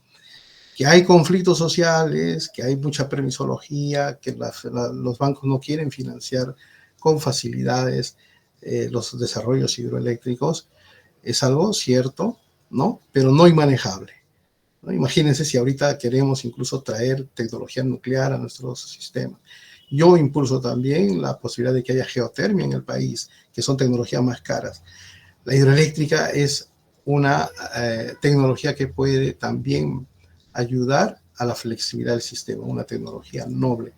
Que hay conflictos sociales, que hay mucha permisología, que los bancos no quieren financiar con facilidades los desarrollos hidroeléctricos, es algo cierto, ¿no?, pero no inmanejable, ¿no? Imagínense si ahorita queremos incluso traer tecnología nuclear a nuestros sistemas. Yo impulso también la posibilidad de que haya geotermia en el país, que son tecnologías más caras. La hidroeléctrica es una tecnología que puede también ayudar a la flexibilidad del sistema, una tecnología noble.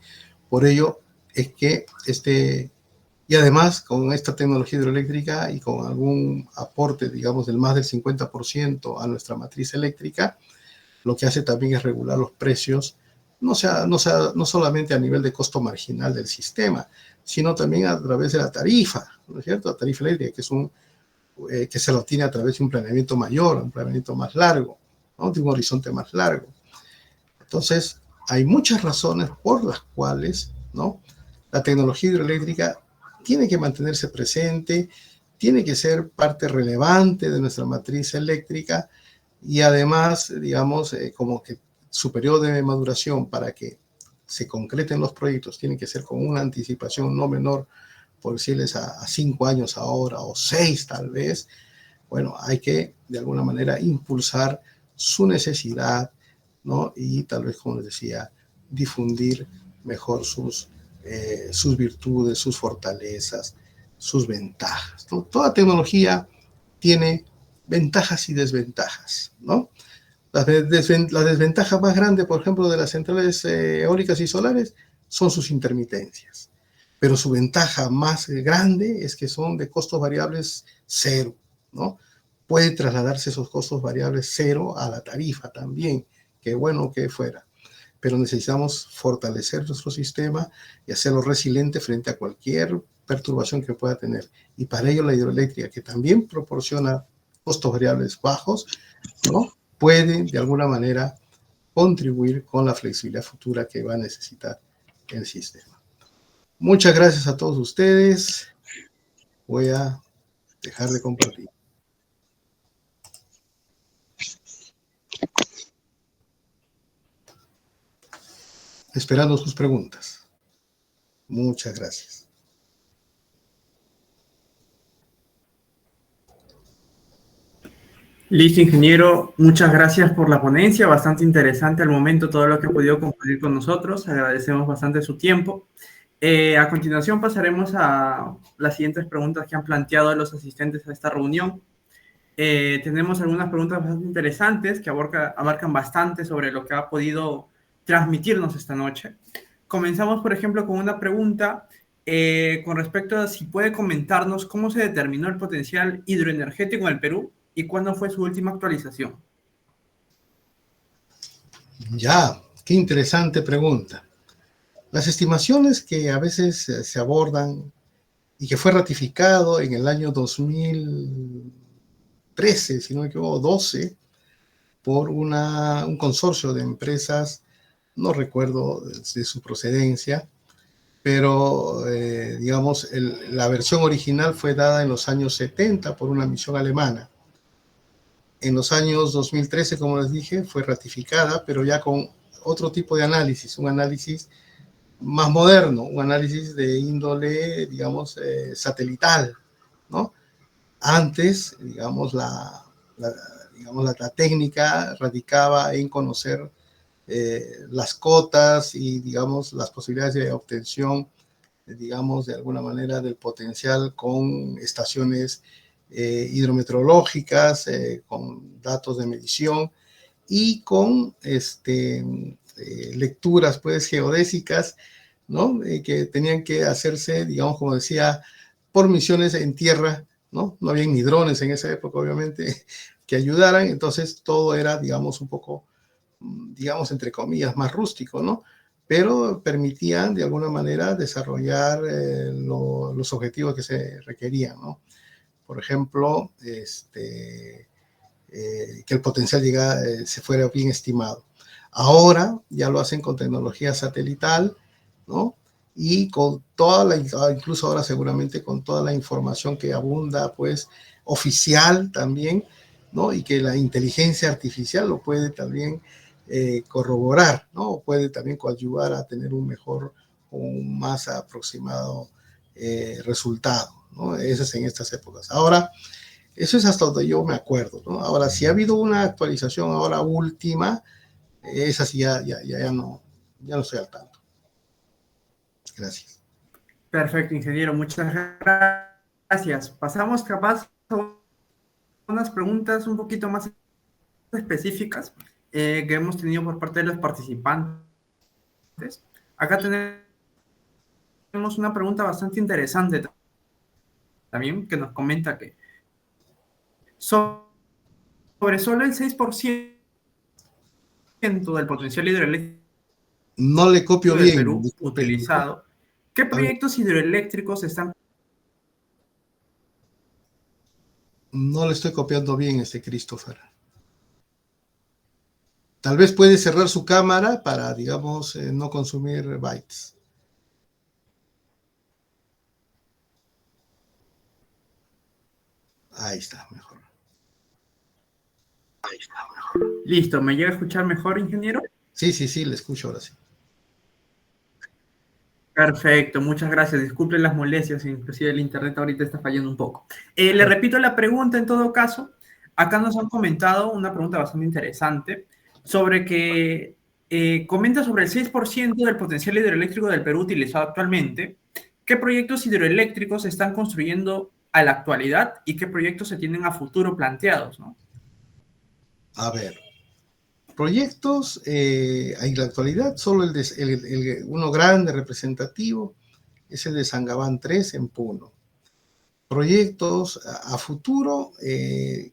Por ello es que y además con esta tecnología hidroeléctrica y con algún aporte, digamos, del más del 50% a nuestra matriz eléctrica, lo que hace también es regular los precios, no solamente a nivel de costo marginal del sistema, sino también a través de la tarifa, ¿no es cierto? La tarifa eléctrica, que se lo obtiene a través de un planeamiento mayor, un planeamiento más largo, ¿no?, de un horizonte más largo. Entonces, hay muchas razones por las cuales, ¿no?, la tecnología hidroeléctrica tiene que mantenerse presente, tiene que ser parte relevante de nuestra matriz eléctrica, y además, digamos, como que su periodo de maduración para que se concreten los proyectos tiene que ser con una anticipación no menor, por decirles, a 5 años ahora, o 6 tal vez. Bueno, hay que, de alguna manera, impulsar su necesidad, ¿no?, y tal vez, como les decía, difundir mejor sus virtudes, sus fortalezas, sus ventajas, ¿no? Toda tecnología tiene ventajas y desventajas, ¿no? La desventaja más grande, por ejemplo, de las centrales eólicas y solares son sus intermitencias. Pero su ventaja más grande es que son de costos variables cero, ¿no? Puede trasladarse esos costos variables cero a la tarifa también, qué bueno que fuera. Pero necesitamos fortalecer nuestro sistema y hacerlo resiliente frente a cualquier perturbación que pueda tener. Y para ello la hidroeléctrica, que también proporciona costos variables bajos, ¿no?, puede de alguna manera contribuir con la flexibilidad futura que va a necesitar el sistema. Muchas gracias a todos ustedes. Voy a dejar de compartir. Esperando sus preguntas. Muchas gracias. Listo, ingeniero. Muchas gracias por la ponencia. Bastante interesante al momento todo lo que ha podido compartir con nosotros. Agradecemos bastante su tiempo. A continuación pasaremos a las siguientes preguntas que han planteado los asistentes a esta reunión. Tenemos algunas preguntas bastante interesantes que abarcan bastante sobre lo que ha podido transmitirnos esta noche. Comenzamos, por ejemplo, con una pregunta con respecto a si puede comentarnos cómo se determinó el potencial hidroenergético en el Perú y cuándo fue su última actualización. Ya, qué interesante pregunta. Las estimaciones que a veces se abordan y que fue ratificado en el año 2013, si no me equivoco, 12, por un consorcio de empresas, no recuerdo de su procedencia, pero digamos, la versión original fue dada en los años 70 por una misión alemana. En los años 2013, como les dije, fue ratificada, pero ya con otro tipo de análisis, un análisis más moderno, un análisis de índole, digamos, satelital, ¿no? Antes, digamos, la técnica radicaba en conocer las cotas y, digamos, las posibilidades de obtención, digamos, de alguna manera del potencial con estaciones hidrometeorológicas, con datos de medición y con lecturas, pues, geodésicas, ¿no? Que tenían que hacerse, digamos, como decía, por misiones en tierra, ¿no? No había ni drones en esa época, obviamente, que ayudaran. Entonces, todo era, digamos, un poco, digamos, entre comillas, más rústico, ¿no? Pero permitían, de alguna manera, desarrollar los objetivos que se requerían, ¿no? Por ejemplo, que el potencial se fuera bien estimado. Ahora ya lo hacen con tecnología satelital, ¿no? Y con incluso ahora seguramente con toda la información que abunda, pues, oficial también, ¿no? Y que la inteligencia artificial lo puede también corroborar, ¿no? O puede también coadyuvar a tener un mejor o un más aproximado resultado, ¿no? Eso es en estas épocas. Ahora, eso es hasta donde yo me acuerdo, ¿no? Ahora, si ha habido una actualización ahora última, esa sí ya no estoy al tanto. Gracias. Perfecto, ingeniero. Muchas gracias. Pasamos capaz a unas preguntas un poquito más específicas que hemos tenido por parte de los participantes. Acá tenemos una pregunta bastante interesante también que nos comenta que sobre solo el 6% del potencial hidroeléctrico No le copio del bien. Perú Disculpe. utilizado, ¿qué proyectos hidroeléctricos están? No le estoy copiando bien, Christopher. Tal vez puede cerrar su cámara para, digamos, no consumir bytes. Ahí está, mejor. Listo, ¿me llega a escuchar mejor, ingeniero? Sí, le escucho ahora sí. Perfecto, muchas gracias. Disculpen las molestias, inclusive el internet ahorita está fallando un poco. Le repito la pregunta en todo caso. Acá nos han comentado una pregunta bastante interesante sobre que comenta sobre el 6% del potencial hidroeléctrico del Perú utilizado actualmente. ¿Qué proyectos hidroeléctricos se están construyendo a la actualidad y qué proyectos se tienen a futuro planteados, ¿no? A ver, proyectos, en la actualidad solo uno grande representativo es el de Sangabán 3 en Puno. Proyectos a futuro,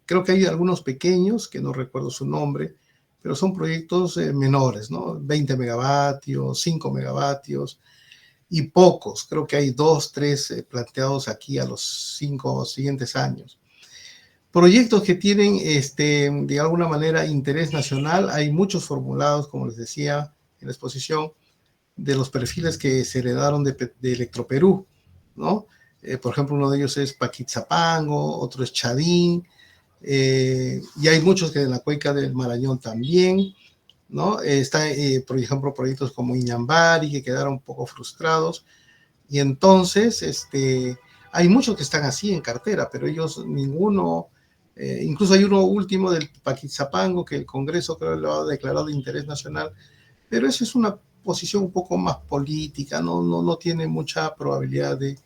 creo que hay algunos pequeños que no recuerdo su nombre, pero son proyectos menores, ¿no? 20 megavatios, 5 megavatios y pocos. Creo que hay 2, 3 planteados aquí a los 5 siguientes años. Proyectos que tienen, de alguna manera, interés nacional. Hay muchos formulados, como les decía en la exposición, de los perfiles que se heredaron de Electroperú, ¿no? Por ejemplo, uno de ellos es Paquitzapango, otro es Chadín, y hay muchos que en la cuenca del Marañón también, ¿no? Está, por ejemplo, proyectos como Iñambari, que quedaron un poco frustrados, y entonces hay muchos que están así en cartera, pero ellos ninguno, incluso hay uno último del Paquitzapango, que el Congreso creo lo ha declarado de interés nacional, pero eso es una posición un poco más política, no tiene mucha probabilidad de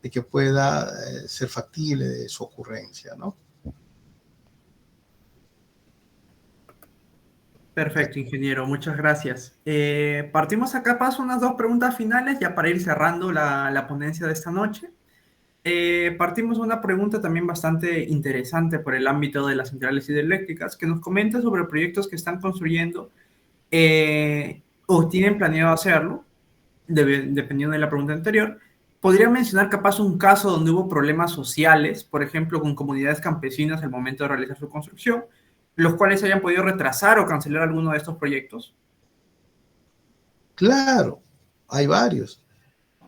que pueda ser factible de su ocurrencia, ¿no? Perfecto, ingeniero, muchas gracias. Partimos acá, paso unas 2 preguntas finales ya para ir cerrando la ponencia de esta noche. Partimos de una pregunta también bastante interesante por el ámbito de las centrales hidroeléctricas, que nos comenta sobre proyectos que están construyendo o tienen planeado hacerlo, dependiendo de la pregunta anterior. ¿Podría mencionar capaz un caso donde hubo problemas sociales, por ejemplo, con comunidades campesinas al momento de realizar su construcción, los cuales hayan podido retrasar o cancelar alguno de estos proyectos? Claro, hay varios.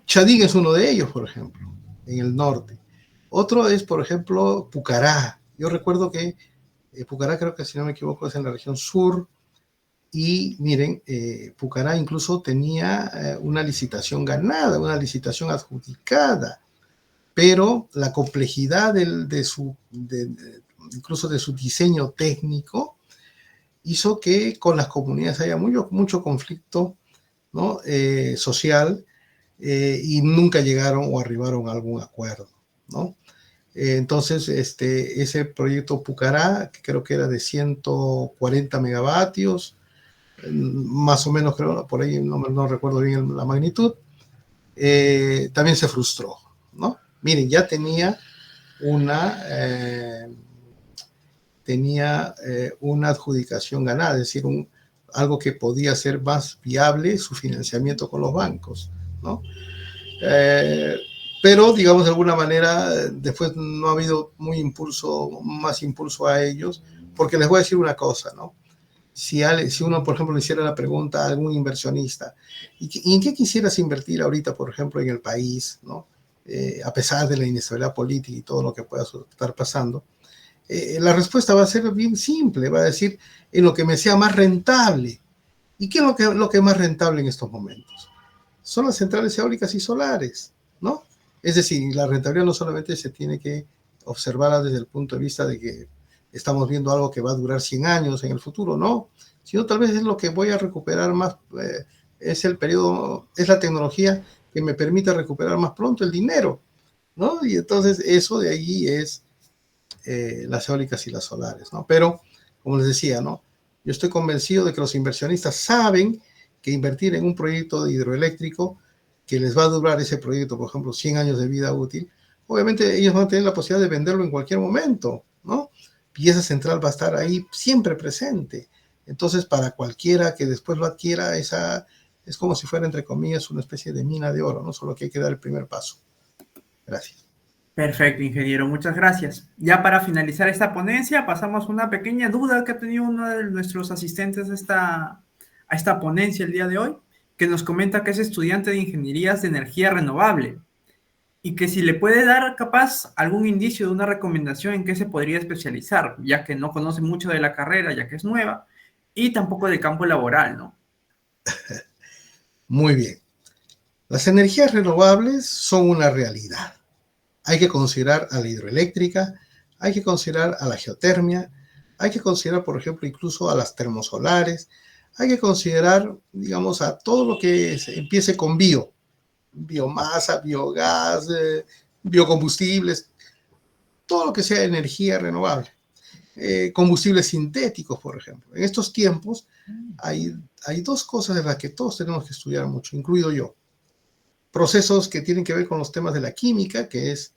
Chadín es uno de ellos, por ejemplo, en el norte. Otro es, por ejemplo, Pucará. Yo recuerdo que Pucará, creo que si no me equivoco, es en la región sur. Y miren, Pucará incluso tenía una licitación ganada, una licitación adjudicada, pero la complejidad incluso de su diseño técnico hizo que con las comunidades haya mucho conflicto, ¿no? Social, y nunca llegaron o arribaron a algún acuerdo, ¿no? Entonces, ese proyecto Pucará, que creo que era de 140 megavatios, más o menos creo, por ahí no recuerdo bien la magnitud, también se frustró, ¿no? Miren, ya tenía una adjudicación ganada, es decir, algo que podía ser más viable su financiamiento con los bancos, ¿no? Pero, digamos, de alguna manera, después no ha habido más impulso a ellos, porque les voy a decir una cosa, ¿no? Si uno, por ejemplo, le hiciera la pregunta a algún inversionista, ¿y en qué quisieras invertir ahorita, por ejemplo, en el país, ¿no? A pesar de la inestabilidad política y todo lo que pueda estar pasando, la respuesta va a ser bien simple, va a decir en lo que me sea más rentable. ¿Y qué es lo que es más rentable en estos momentos? Son las centrales eólicas y solares, ¿no? Es decir, la rentabilidad no solamente se tiene que observar desde el punto de vista de que estamos viendo algo que va a durar 100 años en el futuro, no, sino tal vez es lo que voy a recuperar más, es la tecnología que me permite recuperar más pronto el dinero, ¿no? Y entonces eso de ahí es las eólicas y las solares, ¿no? Pero, como les decía, ¿no? Yo estoy convencido de que los inversionistas saben que invertir en un proyecto de hidroeléctrico que les va a durar ese proyecto, por ejemplo, 100 años de vida útil, obviamente ellos van a tener la posibilidad de venderlo en cualquier momento, ¿no? Y esa central va a estar ahí siempre presente. Entonces, para cualquiera que después lo adquiera, es como si fuera, entre comillas, una especie de mina de oro, ¿no? Solo que hay que dar el primer paso. Gracias. Perfecto, ingeniero, muchas gracias. Ya para finalizar esta ponencia, pasamos a una pequeña duda que ha tenido uno de nuestros asistentes a esta ponencia el día de hoy, que nos comenta que es estudiante de ingenierías de energía renovable y que si le puede dar capaz algún indicio de una recomendación en qué se podría especializar, ya que no conoce mucho de la carrera, ya que es nueva, y tampoco del campo laboral, ¿no? Muy bien. Las energías renovables son una realidad. Hay que considerar a la hidroeléctrica, hay que considerar a la geotermia, hay que considerar, por ejemplo, incluso a las termosolares, hay que considerar, digamos, a todo lo que empiece con biomasa, biogás, biocombustibles, todo lo que sea energía renovable. Combustibles sintéticos, por ejemplo. En estos tiempos hay 2 cosas de las que todos tenemos que estudiar mucho, incluido yo. Procesos que tienen que ver con los temas de la química, que es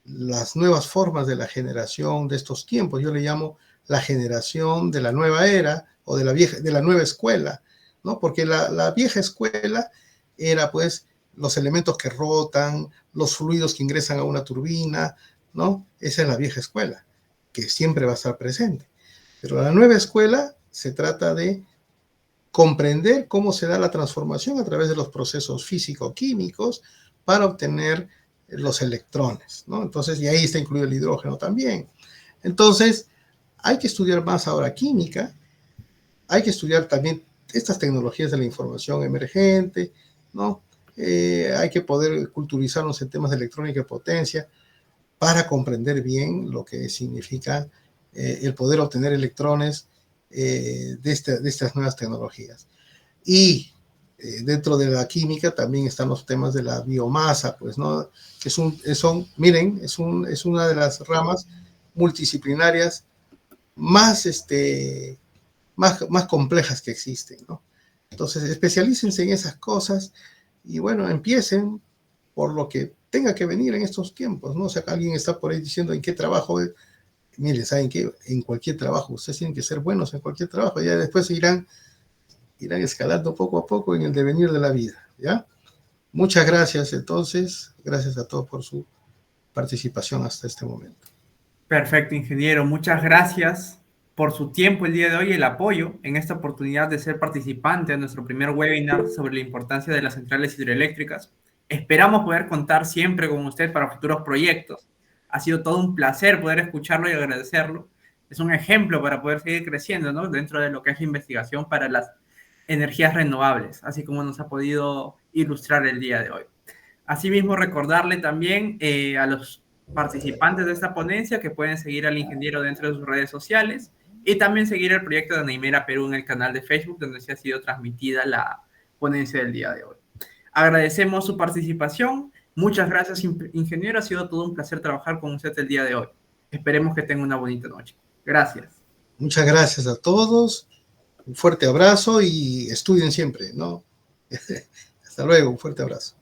las nuevas formas de la generación de estos tiempos. Yo le llamo la generación de la nueva era o de la nueva escuela, ¿no? Porque la vieja escuela era, pues, los elementos que rotan, los fluidos que ingresan a una turbina, ¿no? Esa es la vieja escuela, que siempre va a estar presente. Pero la nueva escuela se trata de comprender cómo se da la transformación a través de los procesos físico-químicos para obtener los electrones, ¿no? Entonces, y ahí está incluido el hidrógeno también. Entonces, hay que estudiar más ahora química, hay que estudiar también estas tecnologías de la información emergente, ¿no? Hay que poder culturizarnos en temas de electrónica y potencia para comprender bien lo que significa el poder obtener electrones de estas nuevas tecnologías. Y dentro de la química también están los temas de la biomasa, pues, ¿no? Que miren, es una de las ramas multidisciplinarias más complejas que existen, ¿no? Entonces, especialícense en esas cosas y, bueno, empiecen por lo que tenga que venir en estos tiempos, ¿no? O sea, que alguien está por ahí diciendo en qué trabajo. Miren, ¿saben qué? En cualquier trabajo, ustedes tienen que ser buenos en cualquier trabajo, ya después irán escalando poco a poco en el devenir de la vida, ¿ya? Muchas gracias, entonces, gracias a todos por su participación hasta este momento. Perfecto, ingeniero. Muchas gracias por su tiempo el día de hoy y el apoyo en esta oportunidad de ser participante de nuestro primer webinar sobre la importancia de las centrales hidroeléctricas. Esperamos poder contar siempre con usted para futuros proyectos. Ha sido todo un placer poder escucharlo y agradecerlo. Es un ejemplo para poder seguir creciendo, ¿no? Dentro de lo que es la investigación para las energías renovables, así como nos ha podido ilustrar el día de hoy. Asimismo, recordarle también a los participantes de esta ponencia que pueden seguir al ingeniero dentro de sus redes sociales y también seguir el proyecto de Neymera Perú en el canal de Facebook donde se ha sido transmitida la ponencia del día de hoy. Agradecemos su participación. Muchas gracias, ingeniero. Ha sido todo un placer trabajar con usted el día de hoy. Esperemos que tenga una bonita noche. Gracias. Muchas gracias a todos. Un fuerte abrazo y estudien siempre, ¿no? Hasta luego, un fuerte abrazo.